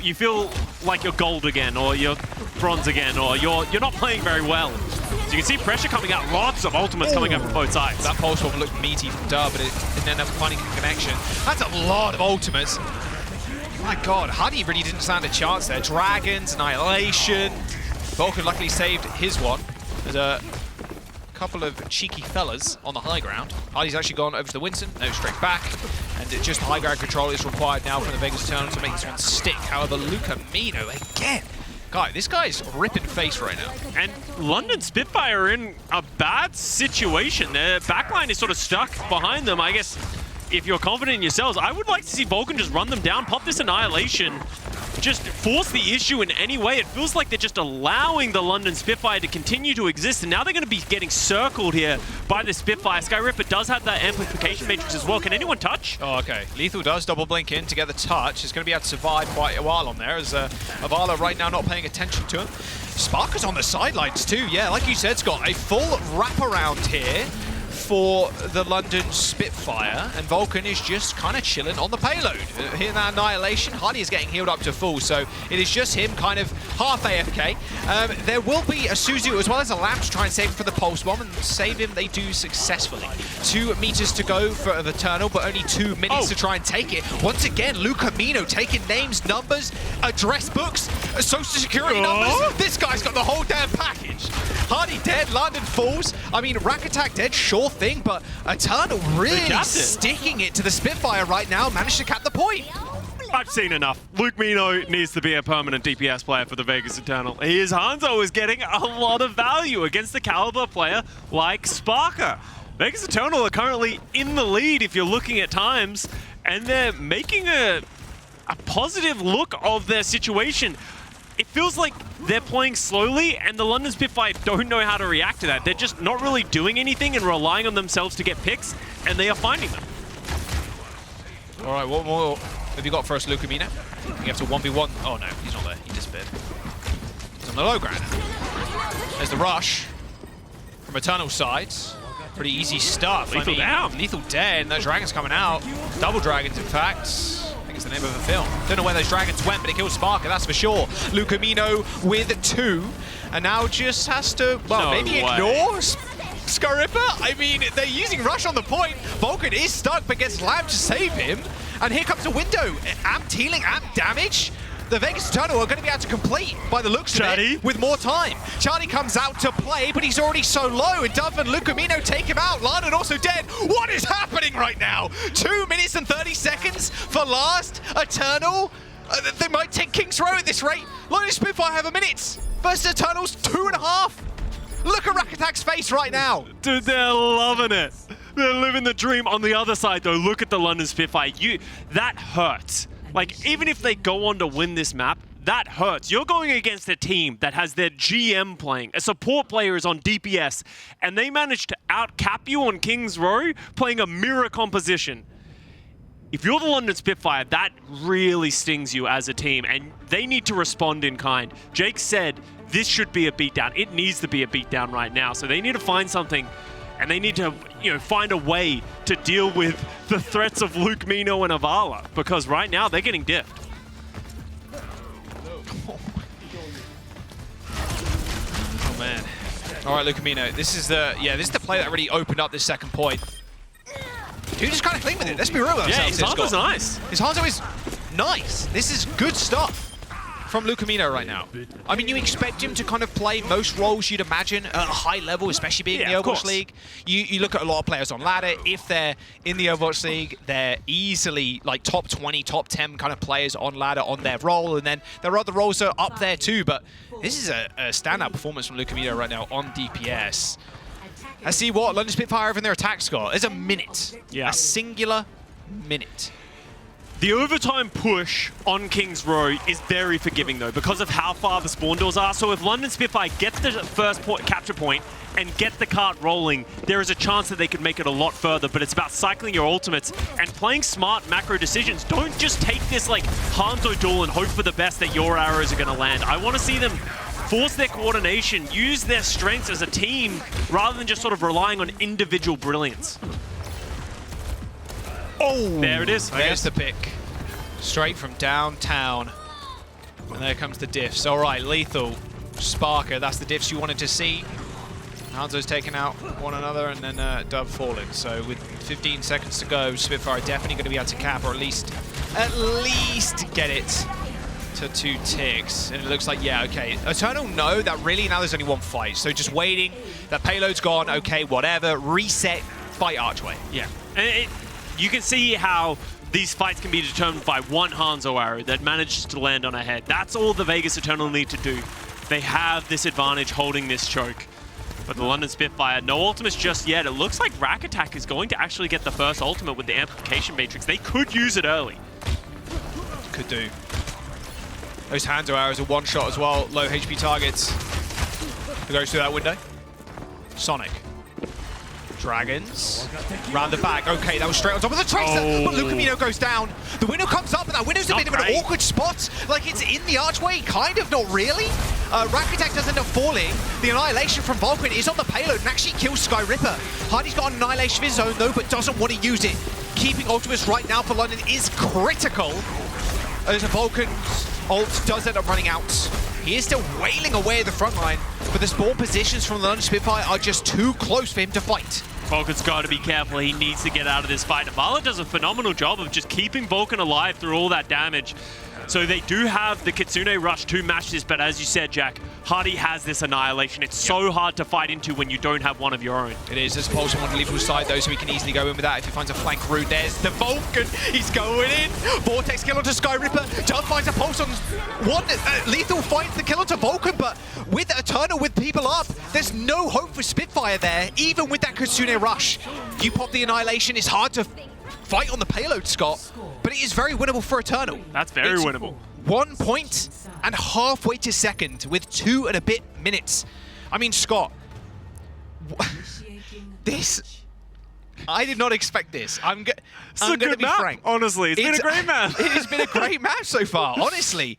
like you're gold again, or you're bronze again, or you're not playing very well. So you can see pressure coming out, lots of ultimates coming out from both sides. That pulse one looked meaty from Dub, but it didn't end up finding a connection. That's a lot of ultimates. My God, Hardy really didn't stand a chance there. Dragons, Annihilation. Vulcan luckily saved his one. There's a couple of cheeky fellas on the high ground. Hardy's actually gone over to the Winston, no, straight back. And just high ground control is required now from the Vegas Eternal to make this one stick. However, Lucamino again. God, this guy's ripping face right now. And London Spitfire are in a bad situation. Their backline is sort of stuck behind them. I guess if you're confident in yourselves, I would like to see Vulcan just run them down, pop this Annihilation, just force the issue in any way. It feels like they're just allowing the London Spitfire to continue to exist, and now they're going to be getting circled here by the Spitfire. Skyripper does have that amplification matrix as well. Can anyone touch? Oh, okay. Lethal does double blink in to get the touch. It's going to be able to survive quite a while on there, as Avala right now not paying attention to him. Sparker's on the sidelines too, yeah. Like you said, Scott, a full wraparound here for the London Spitfire, and Vulcan is just kind of chilling on the payload. Here that Annihilation, Hardy is getting healed up to full, so it is just him kind of half AFK. There will be a Suzu as well as a Lamp to try and save him for the Pulse Bomb, and save him they do successfully. 2 meters to go for the Eternal, but only 2 minutes to try and take it. Once again, Lucamino taking names, numbers, address books, social security numbers. This guy's got the whole damn package. Hardy dead, London falls. I mean, Rack Attack dead, sure thing, but Eternal really sticking it to the Spitfire right now. Managed to cap the point. I've seen enough. Luke Mino needs to be a permanent DPS player for the Vegas Eternal. Hanzo is getting a lot of value against the caliber player like Sparker. Vegas Eternal are currently in the lead if you're looking at times, and they're making a positive look of their situation. It feels like they're playing slowly, and the London Spitfire don't know how to react to that. They're just not really doing anything and relying on themselves to get picks, and they are finding them. All right, what more have you got for us, Lucamino? You have to 1v1. Oh no, he's not there. He disappeared. He's on the low ground. There's the rush from Eternal sides. Pretty easy stuff. Lethal down. Lethal dead, and those dragons coming out. Double dragons, in fact. The name of the film. Don't know where those dragons went, but it killed Sparker, that's for sure. Lucamino with 2, and now just has to, well, maybe ignore Scarippa. I mean, they're using Rush on the point. Vulcan is stuck, but gets Lamp to save him. And here comes a window. Amp healing, amp damage. The Vegas Eternal are going to be able to complete by the looks of it with more time. Charlie comes out to play, but he's already so low, and Dove and Lucamino take him out. Larden also dead. What is happening right now? 2 minutes and 30 seconds for last Eternal. They might take King's Row at this rate. London Spitfire have a minute. Versus Eternals, 2.5. Look at Rack Attack's face right now. Dude, they're loving it. They're living the dream. On the other side, though, look at the London Spitfire. That hurts. Like, even if they go on to win this map, that hurts. You're going against a team that has their GM playing, a support player is on DPS, and they managed to outcap you on King's Row playing a mirror composition. If you're the London Spitfire, that really stings you as a team, and they need to respond in kind. Jake said this should be a beatdown. It needs to be a beatdown right now, so they need to find something. And they need to, find a way to deal with the threats of Luke Mino and Avala, because right now they're getting diffed. Oh man! All right, Luke Mino. This is the play that really opened up this second point. Dude just kind of clean with it. Let's be real with ourselves. Yeah, his Hanzo's nice. His Hanzo is nice. This is good stuff from Lucamino right now. I mean, you expect him to kind of play most roles you'd imagine at a high level, especially being in the Overwatch League. You look at a lot of players on ladder. If they're in the Overwatch League, they're easily like top 20, top 10 kind of players on ladder on their role, and then there are other roles that are up there too, but this is a standout performance from Lucamino right now on DPS. I see what London Spitfire have in their attack score. There's a minute. Yeah. A singular minute. The overtime push on King's Row is very forgiving, though, because of how far the spawn doors are. So if London Spitfire gets the first capture point and get the cart rolling, there is a chance that they could make it a lot further. But it's about cycling your ultimates and playing smart macro decisions. Don't just take this, like, Hanzo duel and hope for the best that your arrows are going to land. I want to see them force their coordination, use their strengths as a team, rather than just sort of relying on individual brilliance. Oh, there it is. There's the pick. Straight from downtown. And there comes the diffs. All right, Lethal, Sparker, that's the diffs you wanted to see. Hanzo's taken out one another, and then Dove falling. So with 15 seconds to go, Spitfire definitely going to be able to cap, or at least get it to 2 ticks. And it looks like, yeah, okay. Eternal know that really now there's only one fight. So just waiting. That payload's gone. Okay, whatever. Reset. Fight Archway. Yeah. And you can see how these fights can be determined by one Hanzo arrow that manages to land on a head. That's all the Vegas Eternal need to do. They have this advantage holding this choke. But the London Spitfire, no ultimates just yet. It looks like Rack Attack is going to actually get the first ultimate with the Amplification Matrix. They could use it early. Could do. Those Hanzo arrows are one shot as well. Low HP targets. Who goes through that window? Sonic. Dragons. Round the back. Okay, that was straight on top of the Tracer, but Lucamino goes down. The window comes up, and that window's a bit of an awkward spot. Like, it's in the archway, kind of, not really. Rakutech does end up falling. The Annihilation from Vulcan is on the payload and actually kills Sky Ripper. Hardy's got an Annihilation of his own though, but doesn't want to use it. Keeping Ultimus right now for London is critical, as a Vulcan's ult does end up running out. He is still wailing away at the front line, but the spawn positions from the London Spitfire are just too close for him to fight. Vulcan's got to be careful. He needs to get out of this fight. Vala does a phenomenal job of just keeping Vulcan alive through all that damage. So they do have the Kitsune Rush to match this, but as you said, Jack, Hardy has this Annihilation. It's so hard to fight into when you don't have one of your own. It is. There's Pulse on the lethal side, though, so he can easily go in with that if he finds a flank route. There's the Vulcan. He's going in. Vortex kill onto Sky Ripper. Dove finds a Pulse on one. Lethal finds the kill onto Vulcan, but with Eternal, with people up, there's no hope for Spitfire there, even with that Kitsune Rush. You pop the Annihilation, it's hard to fight on the payload, Scott, but it is very winnable for Eternal. That's very winnable. 1 point and halfway to second with 2 and a bit minutes. I mean, Scott, this, I did not expect this. I'm going to be frank. Honestly, it's been a great match. It has been a great match so far, honestly.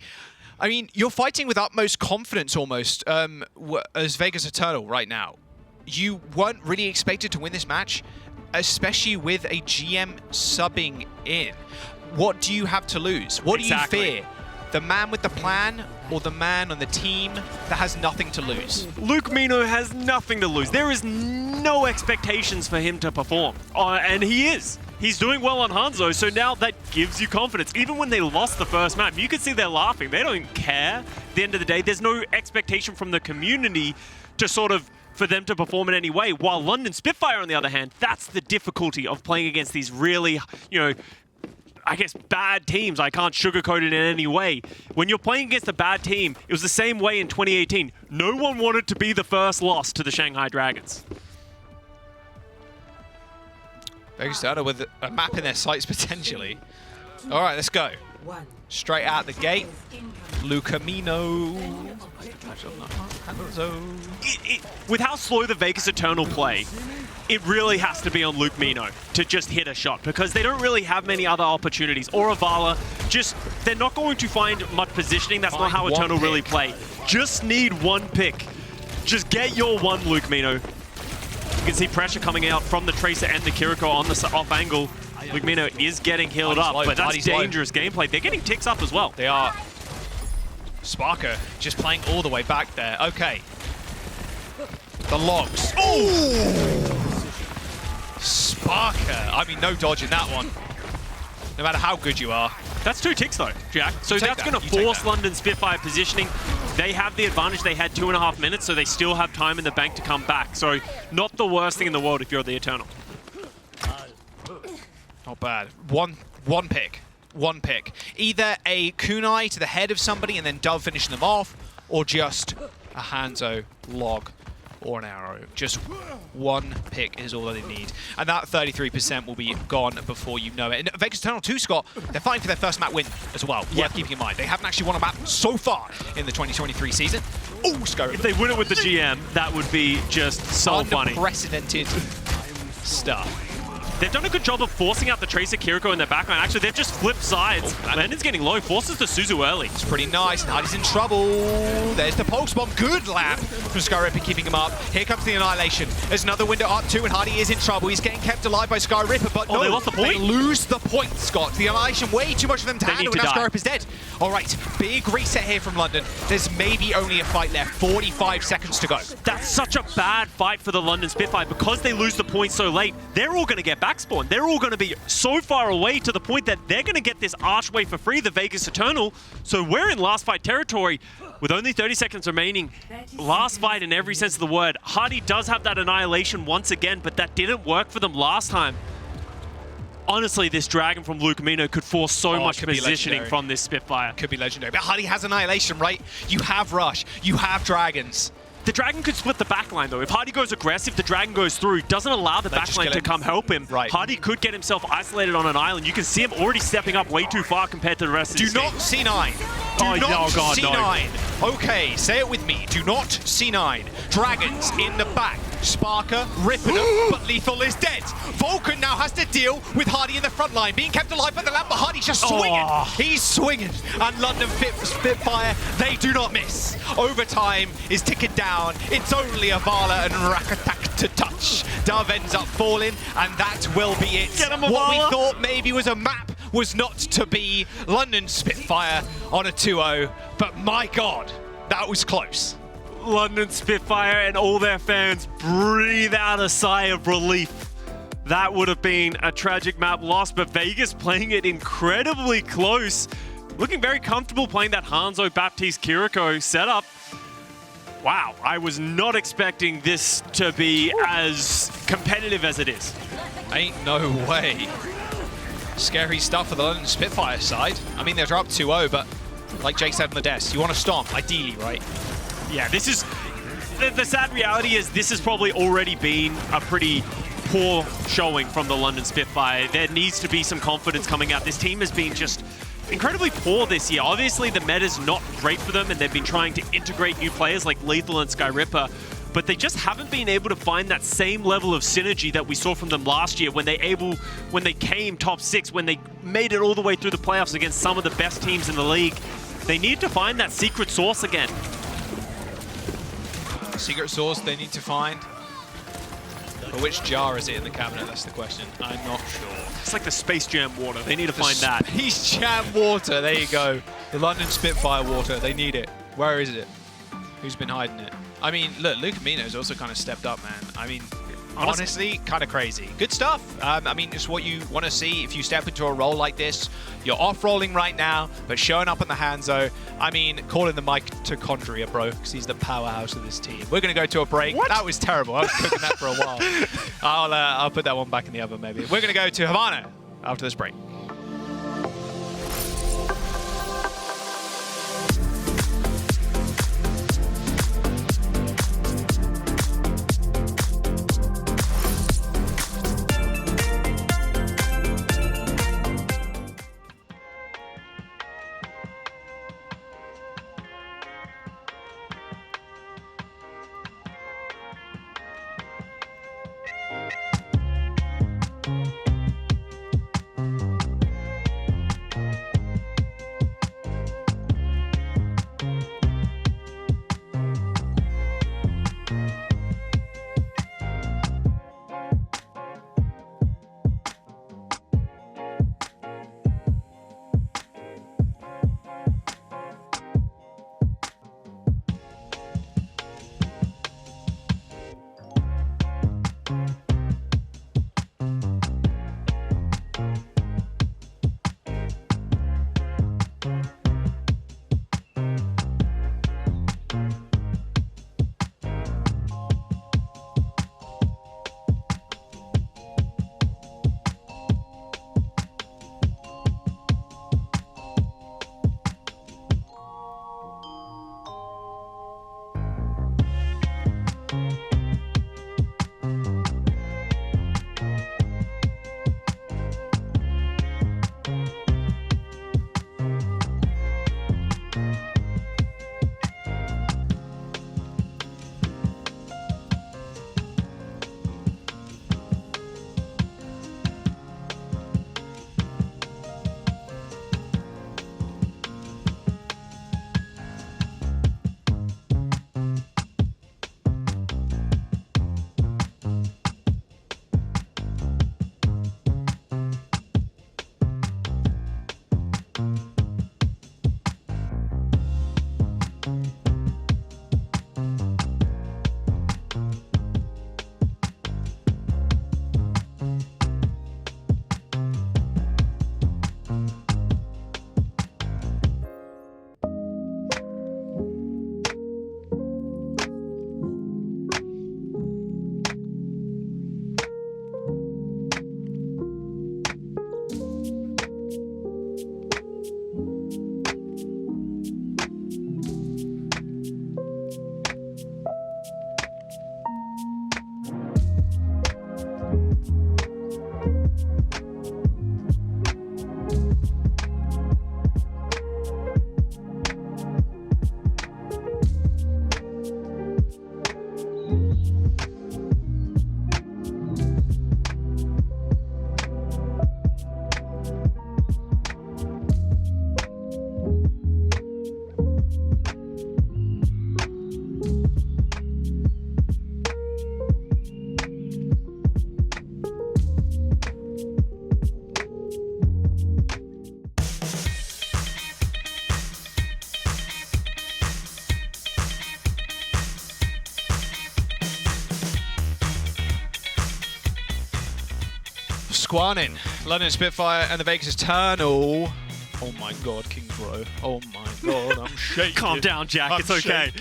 I mean, you're fighting with utmost confidence almost as Vegas Eternal right now. You weren't really expected to win this match, especially with a GM subbing in. What do you have to lose? What do you fear? The man with the plan or the man on the team that has nothing to lose? Luke Mino has nothing to lose. There is no expectations for him to perform. And he is. He's doing well on Hanzo, so now that gives you confidence. Even when they lost the first map, you can see they're laughing. They don't care. At the end of the day, there's no expectation from the community to sort of for them to perform in any way. While London Spitfire, on the other hand, that's the difficulty of playing against these really, you know, I guess, bad teams. I can't sugarcoat it in any way. When you're playing against a bad team, it was the same way in 2018. No one wanted to be the first loss to the Shanghai Dragons. Vegas Eternal with a map in their sights, potentially. All right, let's go. Straight out the gate. Lucamino. With how slow the Vegas Eternal play, it really has to be on Luke Mino to just hit a shot, because they don't really have many other opportunities. Or Avala, just, they're not going to find much positioning. That's not how Eternal really play. Just need one pick. Just get your one, Luke Mino. You can see pressure coming out from the Tracer and the Kiriko on the off angle. Luke Mino is getting healed up, but that's dangerous gameplay. They're getting ticks up as well. They are. Sparker just playing all the way back there. Okay. The logs. Oh! Sparker. I mean, no dodge in that one. No matter how good you are. That's 2 ticks though, Jack. So that's going to force London Spitfire positioning. They have the advantage. They had 2.5 minutes, so they still have time in the bank to come back. So not the worst thing in the world if you're the Eternal. Not bad. One pick. One pick. Either a kunai to the head of somebody and then Dove finishing them off, or just a Hanzo log or an arrow. Just one pick is all that they need. And that 33% will be gone before you know it. And Vegas Eternal 2, Scott, they're fighting for their first map win as well. Yeah. Worth keeping in mind. They haven't actually won a map so far in the 2023 season. Oh, Sky. If they win it with the GM, that would be just so funny. Unprecedented stuff. They've done a good job of forcing out the Tracer Kiriko in their backline. Actually, they've just flipped sides. Landon's getting low, forces the Suzu early. It's pretty nice, and Hardy's in trouble. There's the Pulse Bomb. Good lap from Sky Ripper, keeping him up. Here comes the Annihilation. There's another window up too, and Hardy is in trouble. He's getting kept alive by Sky Ripper, but no, they lost the point? They lose the point, Scott. The Annihilation, way too much for them to handle, and now Sky Ripper's dead. All right, big reset here from London. There's maybe only a fight left. 45 seconds to go. That's such a bad fight for the London Spitfire. Because they lose the point so late, they're all going to get backspawned. They're all going to be so far away to the point that they're going to get this archway for free, the Vegas Eternal. So we're in last fight territory with only 30 seconds remaining. Last fight in every sense of the word. Hardy does have that Annihilation once again, but that didn't work for them last time. Honestly, this Dragon from Luke Mino could force so much positioning from this Spitfire. Could be legendary. But Hardy has Annihilation, right? You have Rush. You have Dragons. The Dragon could split the backline, though. If Hardy goes aggressive, the Dragon goes through. Doesn't allow the backline to come help him. Right. Hardy could get himself isolated on an island. You can see him already stepping up way too far compared to the rest of the team. Do not C9. Do not C9. Okay, say it with me. Do not C9. Dragons in the back. Sparker ripping him, but Lethal is dead. Vulcan now has to deal with Hardy in the front line, being kept alive by the lamp, but Hardy's just swinging. He's swinging, and London Spitfire, they do not miss. Overtime is ticking down. It's only Avala and Rakatak to touch. Dove ends up falling, and that will be it. Get him, what we Avala. thought maybe was a map was not to be. London Spitfire on a 2-0, but my God, that was close. London Spitfire and all their fans breathe out a sigh of relief. That would have been a tragic map loss, but Vegas playing it incredibly close. Looking very comfortable playing that Hanzo Baptiste Kiriko setup. Wow, I was not expecting this to be as competitive as it is. Ain't no way. Scary stuff for the London Spitfire side. I mean, they're up 2-0, but like Jake said on the desk, you want to stomp, ideally, right? Yeah, this is... The sad reality is this has probably already been a pretty poor showing from the London Spitfire. There needs to be some confidence coming out. This team has been just incredibly poor this year. Obviously, the meta's not great for them, and they've been trying to integrate new players like Lethal and Skyripper, but they just haven't been able to find that same level of synergy that we saw from them last year when they came top 6, when they made it all the way through the playoffs against some of the best teams in the league. They need to find that secret sauce again. Secret sauce they need to find. But which jar is it in the cabinet? That's the question. I'm not sure. It's like the Space Jam water. They need to find that. Space Jam water. There you go. The London Spitfire water. They need it. Where is it? Who's been hiding it? I mean, look, Luke Amino's also kind of stepped up, man. I mean, honestly, kind of crazy. Good stuff. I mean, it's what you want to see if you step into a role like this. You're off-rolling right now, but showing up in the Hanzo. I mean, calling the mitochondria, bro, because he's the powerhouse of this team. We're going to go to a break. What? That was terrible. I was cooking that for a while. I'll put that one back in the oven, maybe. We're going to go to Havana after this break. Guanin, London Spitfire, and the Vegas Eternal. Oh my god, King's Row. Oh my god, I'm shaking. Calm down, Jack. It's okay.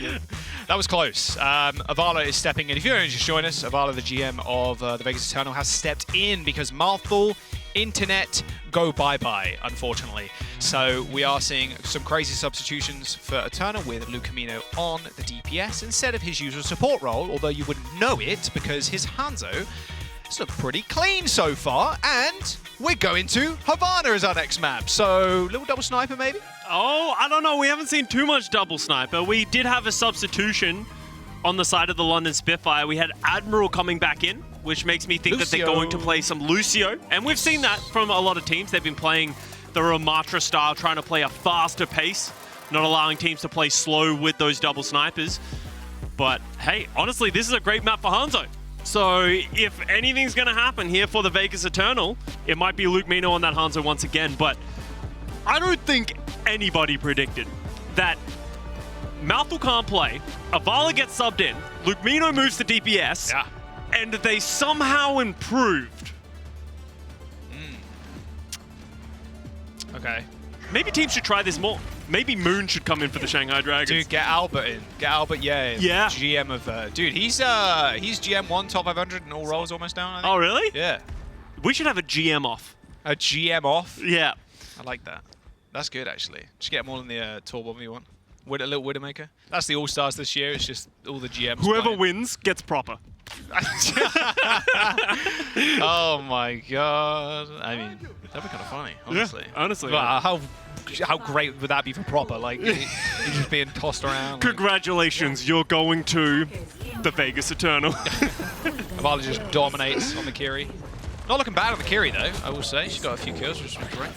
That was close. Avala is stepping in. If you're only just joined us, Avala, the GM of the Vegas Eternal, has stepped in because Mouthful, Internet, go bye-bye, unfortunately. So we are seeing some crazy substitutions for Eternal with Luke Camino on the DPS instead of his usual support role, although you wouldn't know it because his Hanzo has looked pretty clean so far, and we're going to Havana as our next map. So, little double sniper maybe? Oh, I don't know. We haven't seen too much double sniper. We did have a substitution on the side of the London Spitfire. We had Admiral coming back in, which makes me think that they're going to play some Lucio. And we've seen that from a lot of teams. They've been playing the Ramatra style, trying to play a faster pace, not allowing teams to play slow with those double snipers. But hey, honestly, this is a great map for Hanzo. So if anything's going to happen here for the Vegas Eternal, it might be Luke Mino on that Hanzo once again. But I don't think anybody predicted that Mouthful can't play, Avala gets subbed in, Luke Mino moves to DPS, and they somehow improved. Okay. Maybe teams should try this more. Maybe Moon should come in for the Shanghai Dragons. Dude, get Albert in. Get Albert, yeah. GM of, dude, he's GM 1, top 500 and all roles almost down, I think. Oh, really? Yeah. We should have a GM off. A GM off? Yeah. I like that. That's good, actually. Just get them all in the Tour 1v1. A little Widowmaker. That's the All-Stars this year. It's just all the GMs. Whoever wins gets proper. Oh my god. I mean, that'd be kind of funny, honestly. Yeah, honestly. Well, how great would that be for proper? Like, you're just being tossed around. Congratulations, you're going to the Vegas Eternal. Avala just dominates on the Kiri. Not looking bad on the Kiri, though, I will say. She's got a few kills, which is great.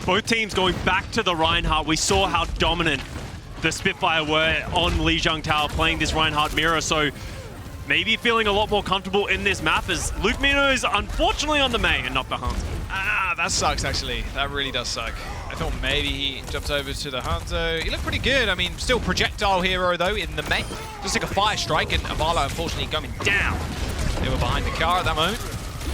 Both teams going back to the Reinhardt. We saw how dominant the Spitfire were on Lijiang Tower playing this Reinhardt mirror, so maybe feeling a lot more comfortable in this map as Luke Mino is unfortunately on the main and not the Hanzo. Ah, that sucks, actually. That really does suck. I thought maybe he jumped over to the Hanzo. He looked pretty good. I mean, still projectile hero, though, in the main. Just like a fire strike, and Avala, unfortunately, coming down. They were behind the car at that moment.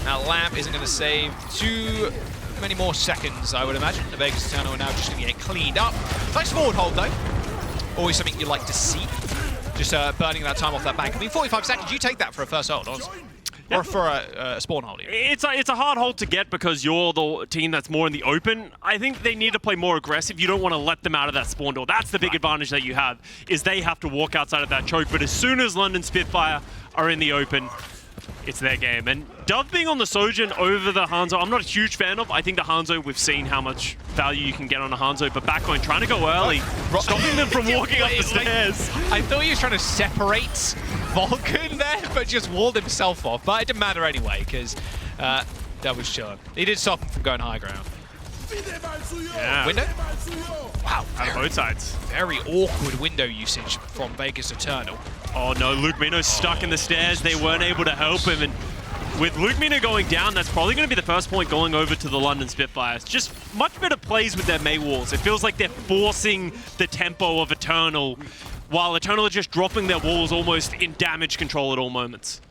Now, Lamp isn't going to save too many more seconds, I would imagine. The Vegas Eternal are now just going to get cleaned up. Nice forward hold, though. Always something you like to see. Just burning that time off that bank. I mean, 45 seconds, you take that for a first hold, honestly. Yeah. Or for a spawn hold. Even. It's a hard hold to get because you're the team that's more in the open. I think they need to play more aggressive. You don't want to let them out of that spawn door. That's the big advantage that you have, is they have to walk outside of that choke. But as soon as London Spitfire are in the open, it's their game. And Dove being on the Sojourn over the Hanzo, I'm not a huge fan of. I think the Hanzo, we've seen how much value you can get on a Hanzo, but backline trying to go early, stopping them from walking up the stairs. I thought he was trying to separate Vulcan there, but just walled himself off. But it didn't matter anyway, because that was chilling. He did stop him from going high ground. Yeah. Window? Wow, out of both sides. Very awkward window usage from Vegas Eternal. Oh no, Luke Mino's stuck in the stairs. They weren't able to help him. And with Luke Mino going down, that's probably going to be the first point going over to the London Spitfires. Just much better plays with their May walls. It feels like they're forcing the tempo of Eternal, while Eternal are just dropping their walls almost in damage control at all moments.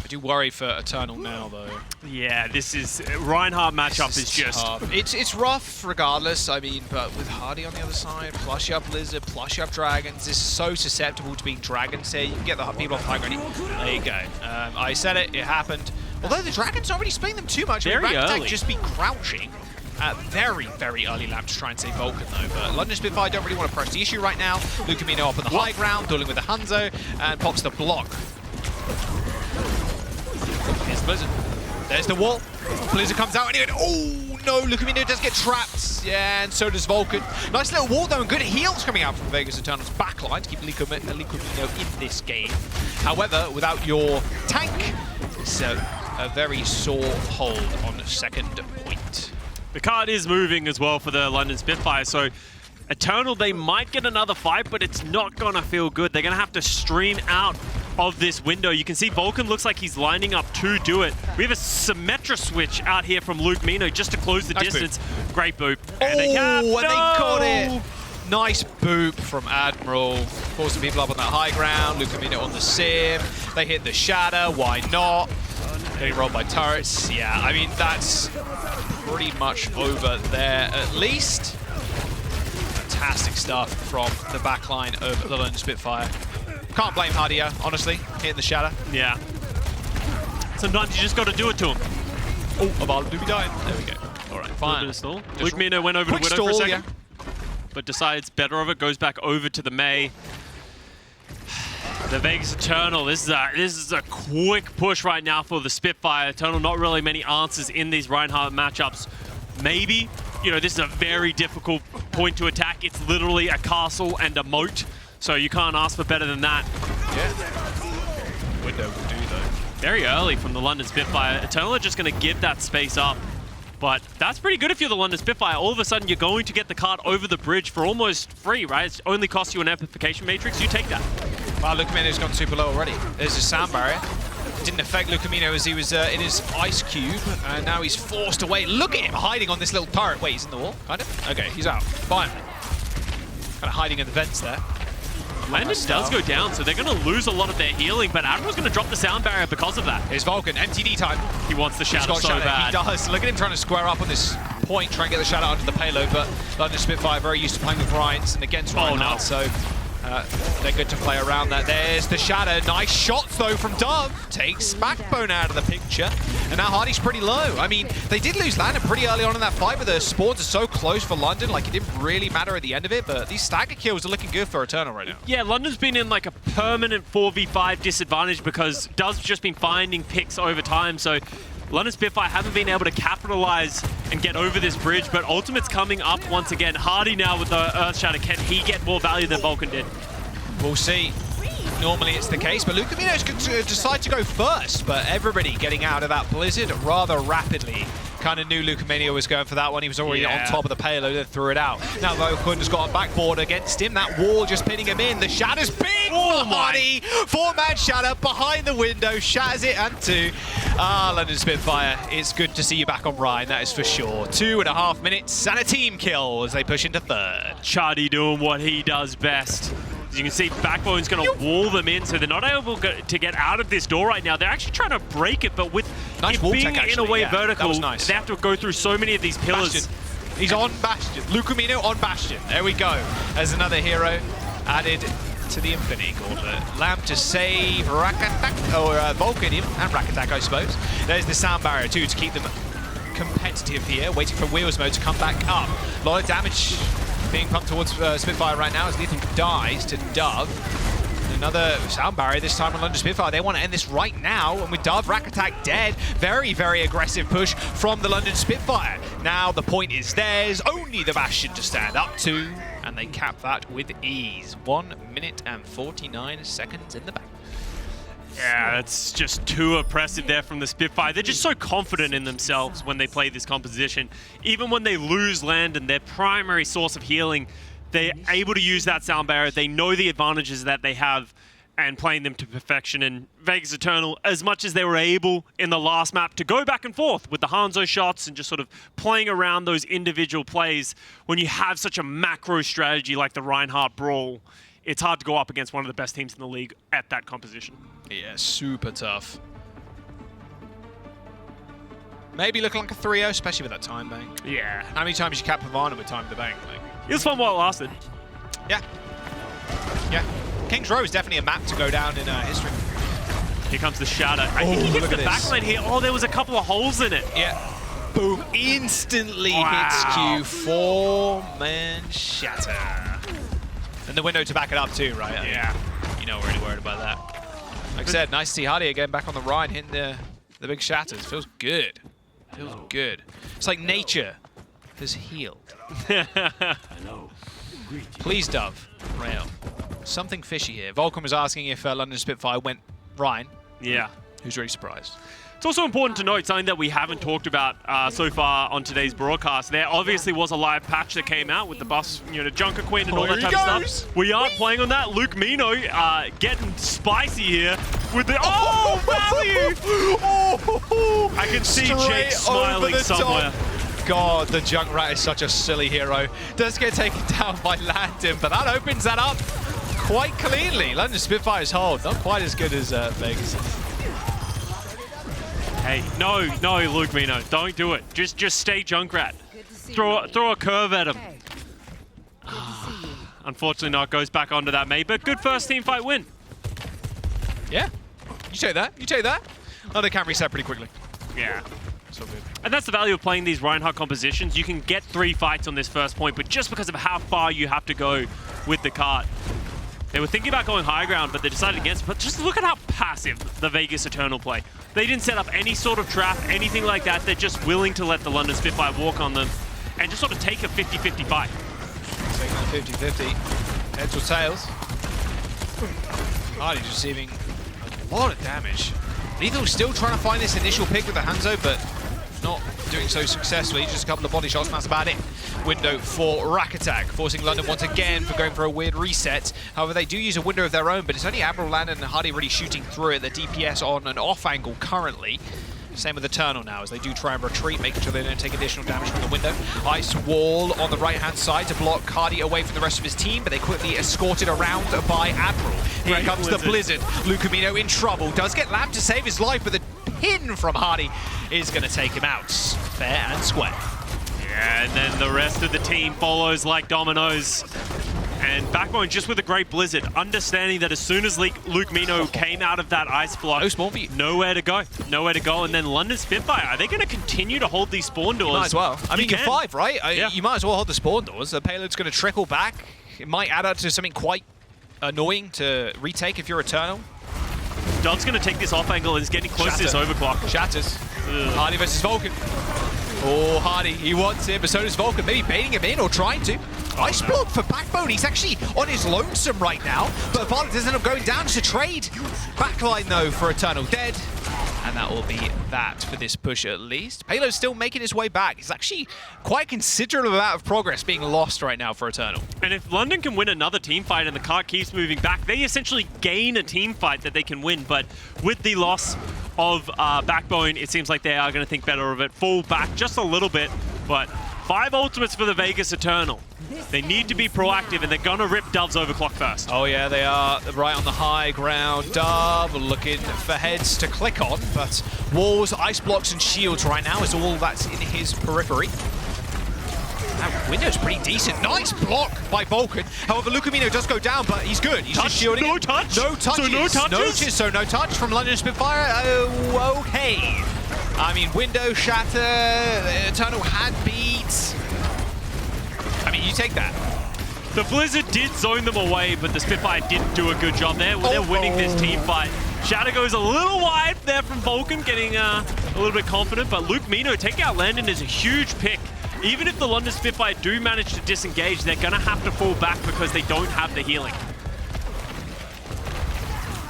I do worry for Eternal now, though. Yeah, this is Reinhardt matchup is just tough. It's rough regardless. I mean, but with Hardy on the other side, plush up Lizard, plush up Dragons, this is so susceptible to being Dragons here. You can get the people off high ground. There you go. I said it. It happened. Although the Dragons not really spinning them too much. Very early. Just be crouching. Very, very early Lamp to try and save Vulcan, though. But London Spitfire don't really want to press the issue right now. Luke Camino up on the high ground, dueling with the Hanzo, and pops the block. Here's Blizzard. There's the wall. Blizzard comes out anyway. Oh no, Luke Camino does get trapped. Yeah, and so does Vulcan. Nice little wall though, and good heals coming out from Vegas Eternal's backline to keep Luke Camino in this game. However, without your tank, it's a very sore hold on second point. the card is moving as well for the London Spitfire, so Eternal, they might get another fight, but it's not going to feel good. They're going to have to stream out of this window. You can see Vulcan looks like he's lining up to do it. We have a Symmetra switch out here from Luke Mino just to close the distance. Boop. Great boop. And they got it. Nice boop from Admiral, forcing people up on that high ground. Lucamino on the sim. They hit the shatter. Why not? Getting rolled by turrets. Yeah, I mean, that's pretty much over there at least. Fantastic stuff from the backline of the London Spitfire. Can't blame Hadia, honestly, hitting the shatter. Yeah. Sometimes you just got to do it to him. Oh, Aval do be dying. There we go. All right, fine. Luke Mino went over to Widow for a second, but decides better of it, goes back over to the Mei. The Vegas Eternal, this is a quick push right now for the Spitfire. Eternal, not really many answers in these Reinhardt matchups. Maybe, you know, this is a very difficult point to attack. It's literally a castle and a moat, so you can't ask for better than that. Yeah. Window will do, though. Very early from the London Spitfire. Eternal are just going to give that space up. But that's pretty good if you're the London Spitfire. All of a sudden, you're going to get the card over the bridge for almost free, right? It only costs you an amplification matrix. You take that. Wow, Lucamino's gone super low already. There's a sound barrier. It didn't affect Lucamino as he was in his ice cube, and now he's forced away. Look at him hiding on this little turret. Wait, he's in the wall? Kind of? Okay, he's out. Fine. Kind of hiding in the vents there. Landon does go down, so they're going to lose a lot of their healing, but Admiral's going to drop the sound barrier because of that. Here's Vulcan, MTD time. He wants the shadow so bad. He does. Look at him trying to square up on this point, try and get the shadow under the payload, but London Spitfire very used to playing with Ryan's and against Reinhardt, so they're good to play around that. There's the shadow. Nice shots, though, from Dove. Takes Backbone out of the picture, and now Hardy's pretty low. I mean, they did lose Landon pretty early on in that fight, but the spawns are so close for London, like it didn't really matter at the end of it, but these stagger kills are looking good for Eternal right now. Yeah, London's been in like a permanent 4v5 disadvantage because Dove's just been finding picks over time, so London Spitfire haven't been able to capitalize and get over this bridge, but Ultimate's coming up once again. Hardy now with the Earth Shatter. Can he get more value than Vulcan did? We'll see. Normally it's the case, but Lucamino's going to decide to go first, but everybody getting out of that blizzard rather rapidly. Kind of knew Lucamino was going for that one. He was already on top of the payload and threw it out. Now Vulcan's got a backboard against him. That wall just pinning him in. The Shatter's big for Hardy. Four-man Shatter behind the window. Shatters it and two. London Spitfire, it's good to see you back on Ryan, that is for sure. 2.5 minutes and a team kill as they push into third. Chardy doing what he does best. As you can see, Backbone's going to wall them in, so they're not able to get out of this door right now. They're actually trying to break it, but with it being in a way vertical, nice. They have to go through so many of these pillars. Bastion. He's on Bastion. Lucamino on Bastion. There we go. As another hero added to the Infinity Gauntlet. Lamp to save Rakatak, or Vulcan and Rakatak, I suppose. There's the sound barrier too to keep them competitive here, waiting for Wheels Mode to come back up. A lot of damage being pumped towards Spitfire right now as Lethal dies to Dove. Another sound barrier this time on London Spitfire. They want to end this right now, and with Dove, Rakatak dead. Very, very aggressive push from the London Spitfire. Now the point is theirs, only the Bastion to stand up to, and they cap that with ease. 1 minute and 49 seconds in the back. Yeah, that's just too oppressive there from the Spitfire. They're just so confident in themselves when they play this composition. Even when they lose Landon, their primary source of healing, they're able to use that sound barrier. They know the advantages that they have and playing them to perfection. And Vegas Eternal, as much as they were able in the last map to go back and forth with the Hanzo shots and just sort of playing around those individual plays, when you have such a macro strategy like the Reinhardt Brawl, it's hard to go up against one of the best teams in the league at that composition. Yeah, super tough. Maybe looking like a 3-0, especially with that time bank. Yeah. How many times you cap Havana with time in the bank? Like, it was fun while it lasted. Yeah. Yeah. King's Row is definitely a map to go down in history. Here comes the Shadow. I think he hits the backline here. Oh, there was a couple of holes in it. Yeah. Boom. Instantly hits Q. 4-man shatter. And the window to back it up too, right? Yeah. You know, we're really worried about that. Like I said, nice to see Hardy again back on the Rhine, hitting the big shatters. Feels good. Feels good. It's like nature has healed. Please, Dove. Rail. Something fishy here. Vulcan was asking if London Spitfire went Rhine. Yeah. Who's really surprised? It's also important to note something that we haven't talked about so far on today's broadcast. There obviously was a live patch that came out with the buffs, you know, Junker Queen and all that type of stuff. We are playing on that. Luke Mino getting spicy here with the value. I can see Jake smiling somewhere. god, the Junkrat is such a silly hero. Does get taken down by Landon, but that opens that up quite cleanly. London Spitfire's hold, not quite as good as Vegas. Hey, no, Luke Mino, don't do it. Just stay Junkrat. Throw a curve at him. Unfortunately not, goes back onto that mate, but good first team fight win. Yeah, you take that, Oh, they can reset pretty quickly. Yeah. So good. And that's the value of playing these Reinhardt compositions. You can get 3 fights on this first point, but just because of how far you have to go with the cart. They were thinking about going high ground, but they decided against it. But just look at how passive the Vegas Eternal play. They didn't set up any sort of trap, anything like that. They're just willing to let the London Spitfire walk on them and just sort of take a 50-50 fight. Taking on 50-50. Heads or tails. Hardy just receiving a lot of damage. Lethal still trying to find this initial pick with the Hanzo, but not doing so successfully. Just a couple of body shots, and that's about it. Window for Rack Attack, forcing London once again for going for a weird reset. However, they do use a window of their own, but it's only Admiral, Landon, and Hardy really shooting through it. The DPS on an off angle currently. Same with Eternal now, as they do try and retreat, making sure they don't take additional damage from the window. Ice wall on the right-hand side to block Hardy away from the rest of his team, but they quickly escorted around by Admiral. Here comes the Blizzard. Lucamino in trouble. Does get Lamb to save his life, but the pin from Hardy is going to take him out. Fair and square. Yeah, and then the rest of the team follows like dominoes. And Backbone just with a great Blizzard, understanding that as soon as Luke Mino came out of that ice block, nowhere to go. And then London Spitfire, are they going to continue to hold these spawn doors? You might as well. I mean, you're 5, right? Yeah. You might as well hold the spawn doors. The payload's going to trickle back. It might add up to something quite annoying to retake if you're Eternal. Dove's going to take this off angle and is getting close to this overclock. Shatters. Hardy versus Vulcan. Oh, Hardy, he wants it, but so does Vulcan. Maybe baiting him in or trying to. Nice block for Backbone. He's actually on his lonesome right now, but Violet does end up going down to trade. Backline, though, for Eternal dead. And that will be that for this push, at least. Payload's still making his way back. It's actually quite a considerable amount of progress being lost right now for Eternal. And if London can win another team fight and the cart keeps moving back, they essentially gain a team fight that they can win. But with the loss of Backbone, it seems like they are going to think better of it. Fall back just a little bit, but 5 ultimates for the Vegas Eternal. They need to be proactive, and they're going to rip Dove's overclock first. Oh yeah, they are right on the high ground. Dove looking for heads to click on, but walls, ice blocks, and shields right now is all that's in his periphery. That window's pretty decent. Nice block by Vulcan. However, Lucamino does go down, but he's good. He's just shielding. No touch? No touches. So no touches? So no touch from London Spitfire. Oh, okay. I mean, window shatter. Eternal had beats. I mean, you take that. The Blizzard did zone them away, but the Spitfire didn't do a good job there. They're winning this team fight. Shatter goes a little wide there from Vulcan, getting a little bit confident, but Luke Mino taking out Landon is a huge pick. Even if the London Spitfire do manage to disengage, they're going to have to fall back because they don't have the healing.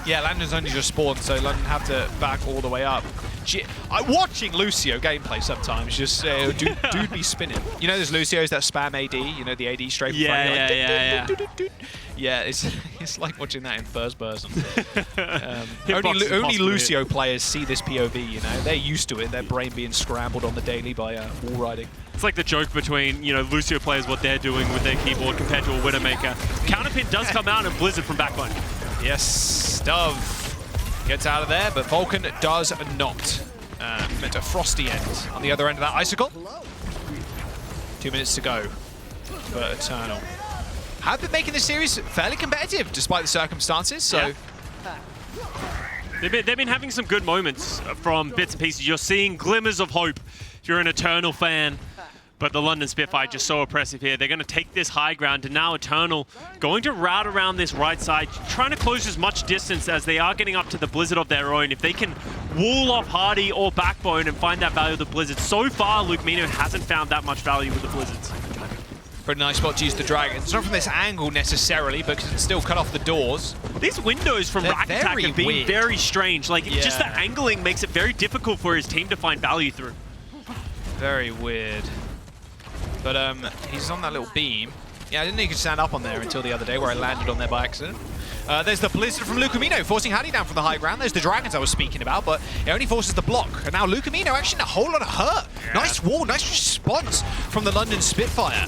Yeah, Landon's only just spawned, so London have to back all the way up. Watching Lucio gameplay sometimes, just dude be spinning. You know there's Lucios that spam AD, you know the AD strafe. Yeah. Yeah, it's like watching that in first person. Only Lucio players see this POV, you know. They're used to it, their brain being scrambled on the daily by wall riding. It's like the joke between, you know, Lucio players, what they're doing with their keyboard compared to a Widowmaker. Counterpin does come out and Blizzard from backline. Yes, Dove gets out of there, but Vulcan does not. Meant a frosty end on the other end of that icicle. 2 minutes to go for Eternal. Have been making this series fairly competitive despite the circumstances, so... Yeah. They've been having some good moments from bits and pieces. You're seeing glimmers of hope if you're an Eternal fan. But the London Spitfire just so oppressive here. They're going to take this high ground, and now Eternal going to route around this right side, trying to close as much distance as they are getting up to the Blizzard of their own. If they can wall off Hardy or Backbone and find that value of the Blizzard. So far, Luke Mino hasn't found that much value with the Blizzards. Pretty nice spot to use the Dragons. Not from this angle necessarily, but because it's still cut off the doors. These windows from Rack Attack have been very strange. Like, just the angling makes it very difficult for his team to find value through. Very weird. But he's on that little beam. Yeah, I didn't know you could stand up on there until the other day where I landed on there by accident. There's the Blizzard from Lucamino, forcing Hadi down from the high ground. There's the Dragons I was speaking about, but it only forces the block. And now Lucamino actually in a whole lot of hurt. Yeah. Nice wall, nice response from the London Spitfire.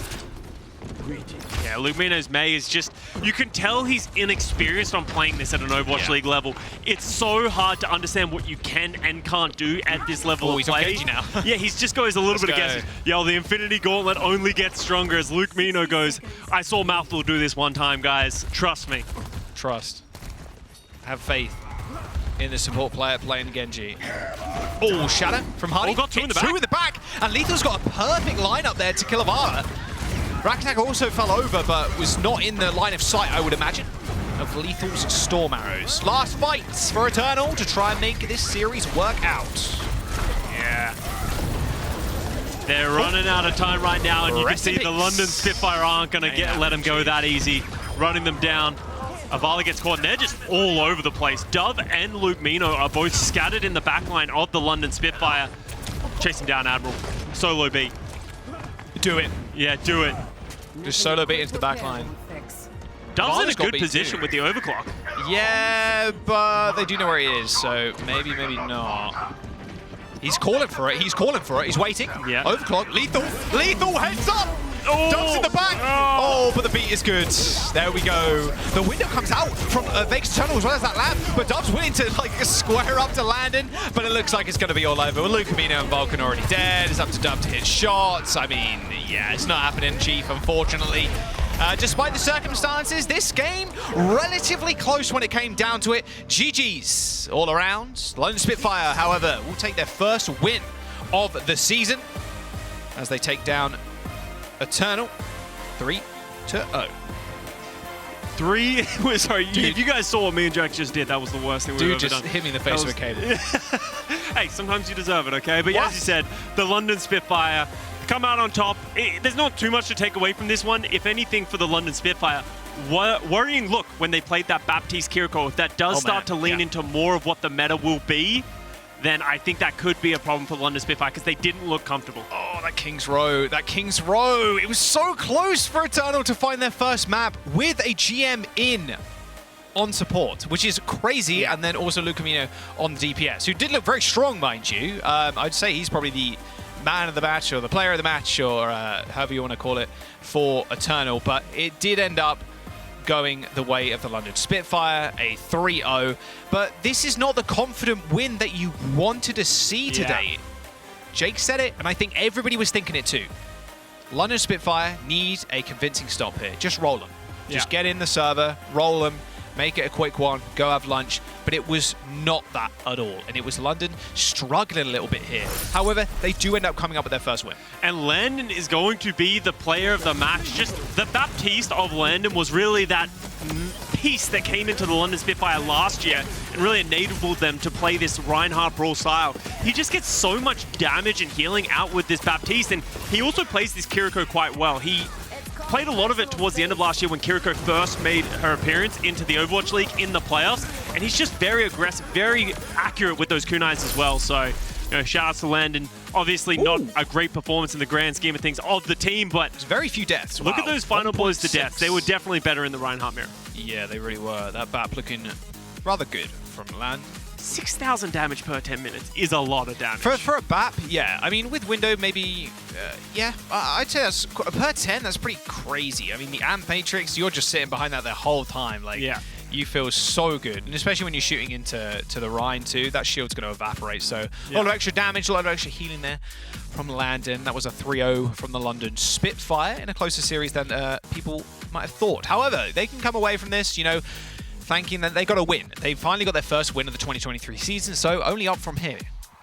Yeah, Lucamino's May is just, you can tell he's inexperienced on playing this at an Overwatch League level. It's so hard to understand what you can and can't do at this level of play. He's now. Yeah, he just goes a little bit against. Yo, the Infinity Gauntlet only gets stronger as Lucamino goes, I saw Mouthful do this one time, guys. Trust me. Trust. Have faith in the support player playing Genji. Oh, Shadow from Hardy. Oh, got two in the back. Two in the back. And Lethal's got a perfect lineup there to kill Havana. Rakatak also fell over, but was not in the line of sight, I would imagine, of Lethal's Storm Arrows. Last fights for Eternal to try and make this series work out. Yeah. They're running out of time right now, and you can see the London Spitfire aren't going to let them go that easy. Running them down. Avala gets caught, and they're just all over the place. Dove and Lucamino are both scattered in the backline of the London Spitfire. Chasing down Admiral. Solo B. Do it. Yeah, do it. Just solo beat into the backline. Dove's in a good position with the overclock. Yeah, but they do know where he is, so maybe not. He's calling for it. He's calling for it. He's waiting. Yeah. Overclock. Lethal. Lethal heads up. Oh. Dove's in the back. Oh, but the beat is good. There we go. The window comes out from Vegas Tunnel as well as that lab, but Dove's willing to like square up to Landon, but it looks like it's going to be all over. With Lucamino and Vulcan already dead. It's up to Dove to hit shots. I mean, yeah, it's not happening, Chief, unfortunately. Despite the circumstances, this game relatively close when it came down to it. GG's all around. London Spitfire, however, will take their first win of the season as they take down Eternal 3-0. Sorry, if you guys saw what me and Jack just did, that was the worst thing we've ever done. Dude just hit me in the face with a cable. Hey, sometimes you deserve it, okay? But yeah, as you said, the London Spitfire come out on top. There's not too much to take away from this one. If anything, for the London Spitfire, worrying look when they played that Baptiste Kiriko. If that does start to lean into more of what the meta will be, then I think that could be a problem for the London Spitfire because they didn't look comfortable. Oh, that King's Row. That King's Row. It was so close for Eternal to find their first map with a GM in on support, which is crazy. And then also Lucamino on the DPS, who did look very strong, mind you. I'd say he's probably the man of the match or the player of the match or however you want to call it for Eternal. But it did end up going the way of the London Spitfire, a 3-0. But this is not the confident win that you wanted to see today. Jake said it, and I think everybody was thinking it too. London Spitfire needs a convincing stop here. Just roll them. Just get in the server, roll them, make it a quick one, go have lunch. But it was not that at all. And it was London struggling a little bit here. However, they do end up coming up with their first win. And Landon is going to be the player of the match. Just the Baptiste of Landon was really that piece that came into the London Spitfire last year and really enabled them to play this Reinhardt Brawl style. He just gets so much damage and healing out with this Baptiste, and he also plays this Kiriko quite well. He played a lot of it towards the end of last year when Kiriko first made her appearance into the Overwatch League in the playoffs, and he's just very aggressive, very accurate with those kunais as well. So, you know, shout outs to Landon. Obviously not a great performance in the grand scheme of things of the team, but there's very few deaths. Look at those final blows to death. They were definitely better in the Reinhardt mirror. Yeah, they really were. That BAP looking rather good from Land. 6,000 damage per 10 minutes is a lot of damage. For a BAP, yeah. I mean, with Window, maybe, yeah. I'd say that's, per 10, that's pretty crazy. I mean, the Amp Matrix, you're just sitting behind that the whole time. Like, you feel so good. And especially when you're shooting into the Rhine, too. That shield's going to evaporate. So, a lot of extra damage, a lot of extra healing there from Landon. That was a 3-0 from the London Spitfire in a closer series than people might have thought. However, they can come away from this, you know, thanking that they got a win. They finally got their first win of the 2023 season, so only up from here.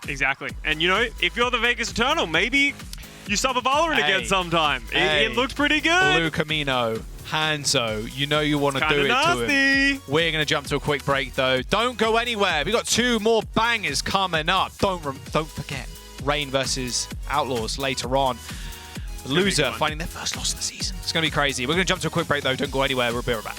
Exactly. And, you know, if you're the Vegas Eternal, maybe you sub a Valorant again sometime. It looked pretty good. Blue Camino, Hanzo, you know you want to do it to him. We're going to jump to a quick break, though. Don't go anywhere. We've got 2 more bangers coming up. Don't forget, Rain versus Outlaws later on. The loser finding their first loss of the season. It's going to be crazy. We're going to jump to a quick break, though. Don't go anywhere. We'll be right back.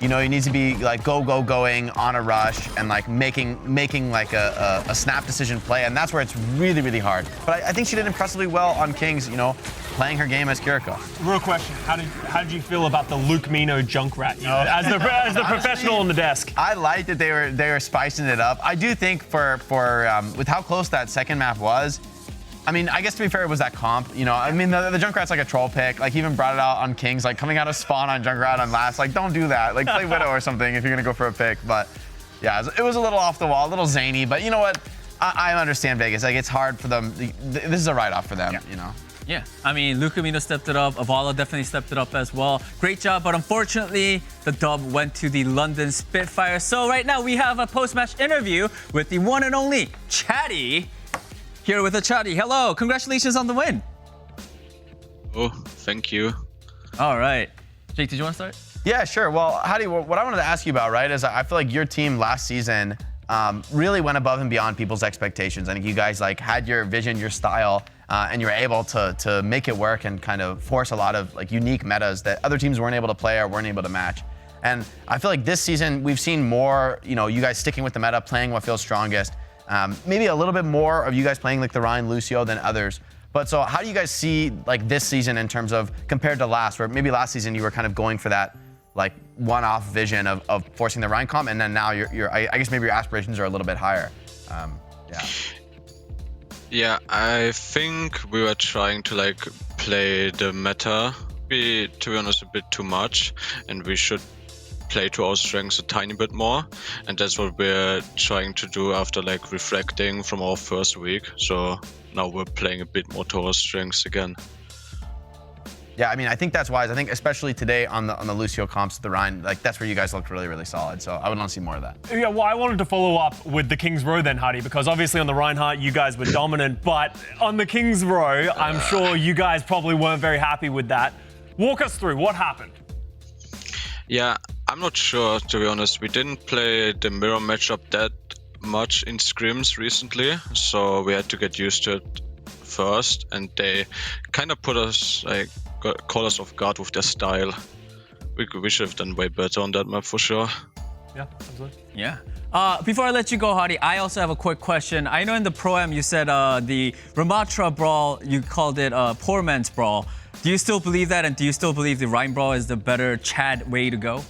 You know, you need to be like going on a rush and like making like a snap decision play, and that's where it's really, really hard. But I think she did impressively well on Kings, you know, playing her game as Kiriko. Real question: How did you feel about the Luke Mino Junkrat? You know, as the professional on the desk. I like that they were spicing it up. I do think for with how close that second map was. I mean, I guess to be fair, it was that comp. You know, I mean, the Junkrat's like a troll pick. Like, he even brought it out on Kings, like coming out of spawn on Junkrat on last. Like, don't do that. Like, play Widow or something if you're gonna go for a pick. But yeah, it was a little off the wall, a little zany. But you know what? I understand Vegas. Like, it's hard for them. This is a write-off for them. You know. Yeah, I mean, Luke Mino stepped it up. Avala definitely stepped it up as well. Great job, but unfortunately, the dub went to the London Spitfire. So right now, we have a post-match interview with the one and only Chatty. Here with the Chatty. Hello, congratulations on the win. Oh, thank you. All right. Jake, did you want to start? Yeah, sure. Well, Hadi, what I wanted to ask you about, right, is I feel like your team last season really went above and beyond people's expectations. I think you guys like had your vision, your style, and you were able to make it work and kind of force a lot of like unique metas that other teams weren't able to play or weren't able to match. And I feel like this season we've seen more, you know, you guys sticking with the meta, playing what feels strongest. Maybe a little bit more of you guys playing like the Ryan Lucio than others. But so how do you guys see like this season in terms of compared to last, where maybe last season you were kind of going for that like one-off vision of forcing the Ryan comp, and then now I guess maybe your aspirations are a little bit higher. Yeah. Yeah, I think we were trying to like play the meta, to be honest, a bit too much, and we should play to our strengths a tiny bit more, and that's what we're trying to do after like reflecting from our first week. So now we're playing a bit more to our strengths again. Yeah, I mean, I think that's wise. I think especially today on the Lucio comps, the Ryan, like that's where you guys looked really, really solid. So I would want to see more of that. Yeah, well, I wanted to follow up with the Kings Row then, Hadi, because obviously on the Reinhardt you guys were dominant, but on the Kings Row, I'm sure you guys probably weren't very happy with that. Walk us through what happened. Yeah, I'm not sure, to be honest. We didn't play the mirror matchup that much in scrims recently, so we had to get used to it first, and they kind of put us, like, caught us off guard with their style. We should have done way better on that map for sure. Yeah, absolutely. Yeah. Before I let you go, Hadi, I also have a quick question. I know in the Pro-Am you said the Ramatra Brawl, you called it Poor Man's Brawl. Do you still believe that, and do you still believe the Rhine Brawl is the better Chad way to go?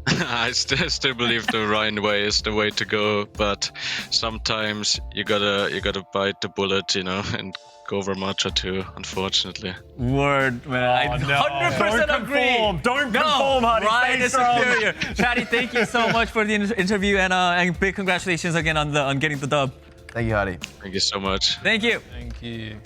I still believe the Rhine way is the way to go, but sometimes you gotta bite the bullet, you know, and go Ramatra too, unfortunately. Word, man. I 100% agree. Don't conform, Hadi. Ryan Stay is strong. superior. Chatty, thank you so much for the interview, and big congratulations again on getting the dub. Thank you, Hadi. Thank you so much. Thank you. Thank you.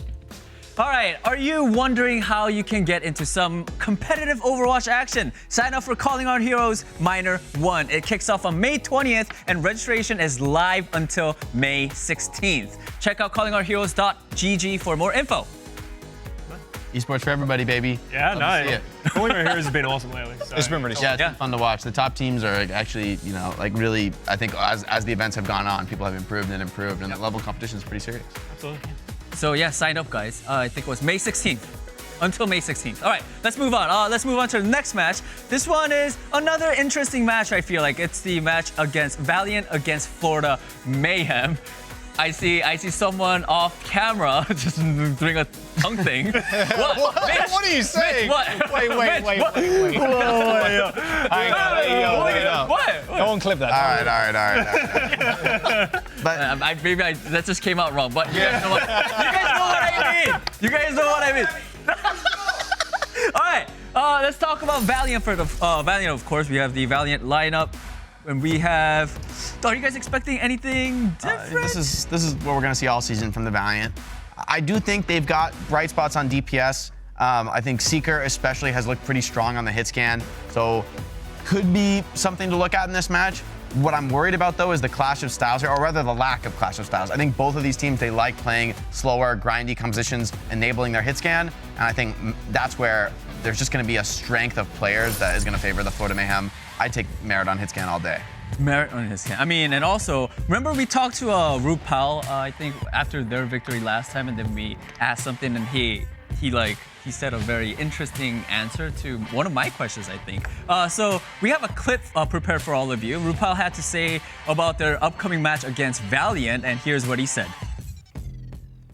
All right, are you wondering how you can get into some competitive Overwatch action? Sign up for Calling Our Heroes Minor 1. It kicks off on May 20th, and registration is live until May 16th. Check out callingourheroes.gg for more info. Esports for everybody, baby. Yeah, Love no. to see it. Calling Our Heroes has been awesome lately. So. It's been really Yeah, it's Yeah. been fun to watch. The top teams are actually, you know, like really, I think as the events have gone on, people have improved, and the level of competition is pretty serious. Absolutely. So yeah, sign up, guys. I think it was May 16th. Until May 16th. All right, let's move on. Let's move on to the next match. This one is another interesting match, I feel like. It's the match against Valiant against Florida Mayhem. I see someone off camera just doing a tongue thing. What? Mitch? What are you saying? What? Wait. Hang on. What? Go on, clip that. All right. But Maybe that just came out wrong, but you guys know what I mean. You guys know what I mean. All right, let's talk about Valiant for the Valiant. Of course, we have the Valiant lineup, and we have. Are you guys expecting anything different? this is what we're gonna see all season from the Valiant. I do think they've got bright spots on DPS. I think Seeker especially has looked pretty strong on the hit scan, so could be something to look at in this match. What I'm worried about though is the clash of styles here, or rather the lack of clash of styles. I think both of these teams, they like playing slower, grindy compositions, enabling their hit scan, and I think that's where there's just gonna be a strength of players that is gonna favor the Florida Mayhem. I'd take Merit on hit scan all day. Merit on his hand. I mean, and also, remember we talked to Rupal, I think, after their victory last time, and then we asked something, and he he said a very interesting answer to one of my questions, I think. So we have a clip prepared for all of you. Rupal had to say about their upcoming match against Valiant, and here's what he said.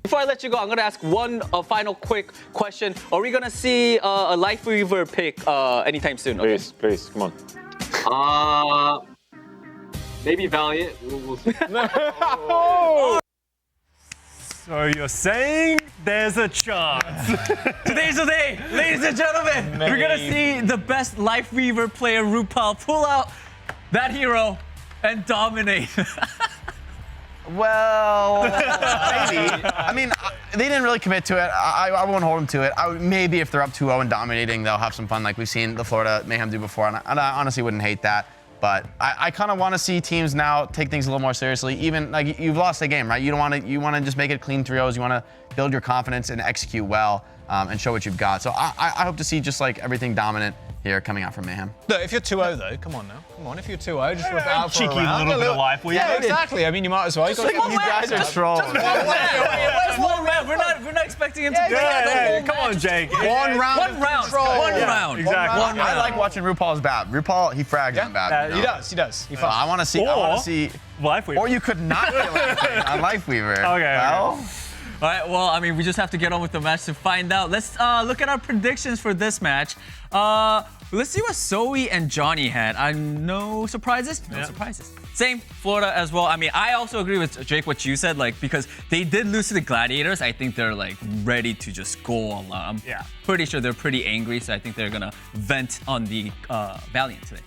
Before I let you go, I'm going to ask one final quick question. Are we going to see a Lifeweaver pick anytime soon? Okay? Please, come on. Maybe Valiant. We'll see. So you're saying there's a chance. Today's the day, ladies and gentlemen. We're going to see the best Lifeweaver player, Rupal, pull out that hero and dominate. Well, maybe. I mean, they didn't really commit to it. I won't hold them to it. Maybe if they're up 2-0 and dominating, they'll have some fun like we've seen the Florida Mayhem do before. And I honestly wouldn't hate that. But I kind of want to see teams now take things a little more seriously. Even like you've lost a game, right? You want to just make it clean 3-0s. You want to build your confidence and execute well and show what you've got. So I hope to see just like everything dominant here coming out from Mayhem. Look, if you're 2-0 though, come on now. Come on, if you're 2-0, just rip it out for Cheeky a round. little bit of life. Yeah, exactly. I mean, you might as well. You guys are trolling. We're not expecting him to do that. Come on, Jake. One round. One round. Exactly. I like watching RuPaul's bat. RuPaul, he frags on bat. He does. He I want to see. Lifeweaver. Or you could not kill anything on Lifeweaver. Okay. Well, All right, well, I mean, we just have to get on with the match to find out. Let's look at our predictions for this match. Let's see what Zoe and Johnny had. No surprises? No surprises. Same, Florida as well. I mean, I also agree with Jake, what you said, like, because they did lose to the Gladiators. I think they're, like, ready to just go all out. I'm pretty sure they're pretty angry, so I think they're going to vent on the Valiant today.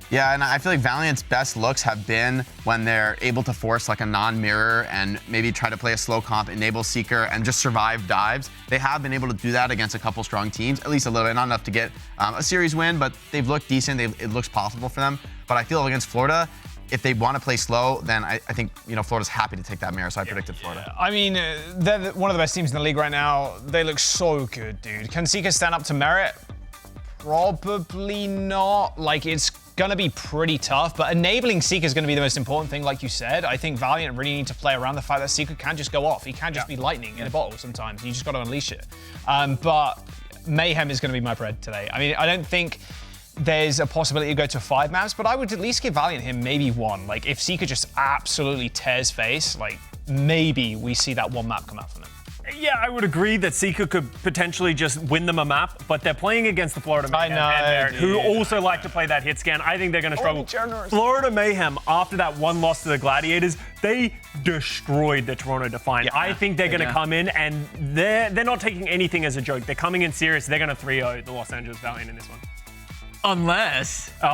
yeah, and I feel like Valiant's best looks have been when they're able to force like a non-mirror and maybe try to play a slow comp, enable Seeker, and just survive dives. They have been able to do that against a couple strong teams, at least a little bit, not enough to get a series win, but they've looked decent. It looks possible for them. But I feel against Florida, if they want to play slow, then I think Florida's happy to take that mirror, so I predicted Florida. I mean, they're one of the best teams in the league right now. They look so good, dude. Can Seeker stand up to merit? Probably not. Like, it's going to be pretty tough, but enabling Seeker is going to be the most important thing, like you said. I think Valiant really need to play around the fact that Seeker can just go off. He can just be lightning in a bottle sometimes. You just got to unleash it. But Mayhem is going to be my bread today. I mean, I don't think there's a possibility to go to 5 maps, but I would at least give Valiant him maybe 1. Like, if Seeker just absolutely tears face, like, maybe we see that 1 map come out from them. Yeah, I would agree that Seeker could potentially just win them a map, but they're playing against the Florida Mayhem and Merit, who also like to play that hit scan. I think they're going to struggle. Florida Mayhem, after that 1 loss to the Gladiators, they destroyed the Toronto Defiant. Yeah, I think they're going to come in, and they're not taking anything as a joke. They're coming in serious. They're going to 3-0 the Los Angeles Valiant in this one. Unless or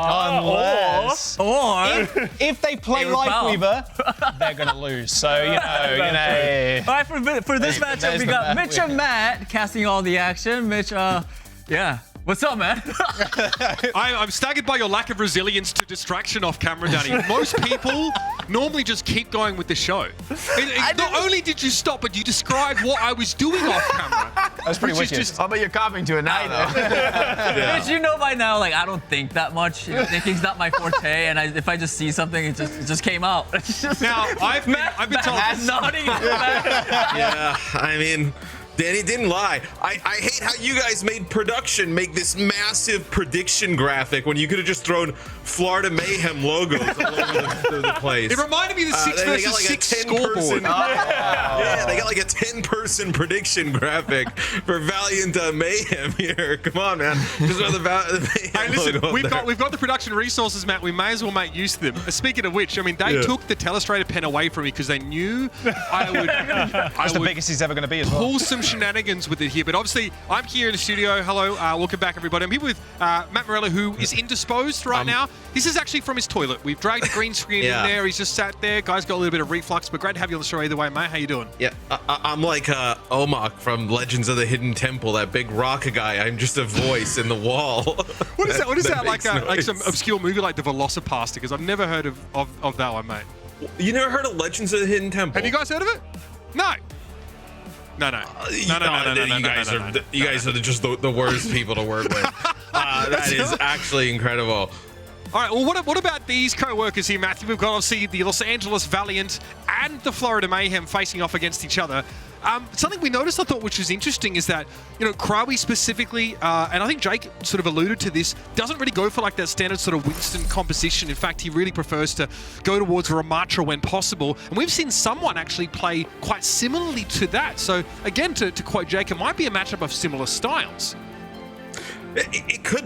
if they play Lifeweaver, they're gonna lose. So you know. All right, for this matchup, we got Mitch and Matt casting all the action. Mitch, yeah. What's up, man? I'm staggered by your lack of resilience to distraction off camera, Danny. Most people normally just keep going with the show. Not only did you stop, but you described what I was doing off camera. That was pretty wicked. But you're copying to it now, though. Mitch, you know by now, like, I don't think that much. Thinking's not my forte, and if I just see something, it just came out. Now, I've been told. Nodding. Yeah, I mean, Danny didn't lie. I hate how you guys made production make this massive prediction graphic when you could have just thrown Florida Mayhem logos all over the place. It reminded me of the 6 versus 6 scoreboard. Yeah, they got like a 10-person prediction graphic for Valiant Mayhem here. Come on, man. Just throw the Mayhem Listen, logo we've got the production resources, Matt. We may as well make use of them. Speaking of which, I mean, they took the Telestrator pen away from me because they knew I would. That's the biggest he's ever going to be as well. Pull some shenanigans with it here, but obviously I'm here in the studio. Hello, welcome back, everybody. I'm here with Matt Morello, who is indisposed right now. This is actually from his toilet. We've dragged a green screen in there. He's just sat there. Guy's got a little bit of reflux, but great to have you on the show either way, mate. How you doing? Yeah, I'm like Omak from Legends of the Hidden Temple, that big rock guy. I'm just a voice in the wall. What is that? What is that? Like some obscure movie like The Velocipaster? Because I've never heard of that one, mate. You never heard of Legends of the Hidden Temple? Have you guys heard of it? No. No. You guys are just the worst people to work with. That is actually incredible. All right, well, what about these co-workers here, Matthew? We've got, obviously, the Los Angeles Valiant and the Florida Mayhem facing off against each other. Something we noticed, I thought, which was interesting, is that, you know, Krawi specifically, and I think Jake sort of alluded to this, doesn't really go for like that standard sort of Winston composition. In fact, he really prefers to go towards Ramatra when possible. And we've seen someone actually play quite similarly to that. So again, to quote Jake, it might be a matchup of similar styles. It could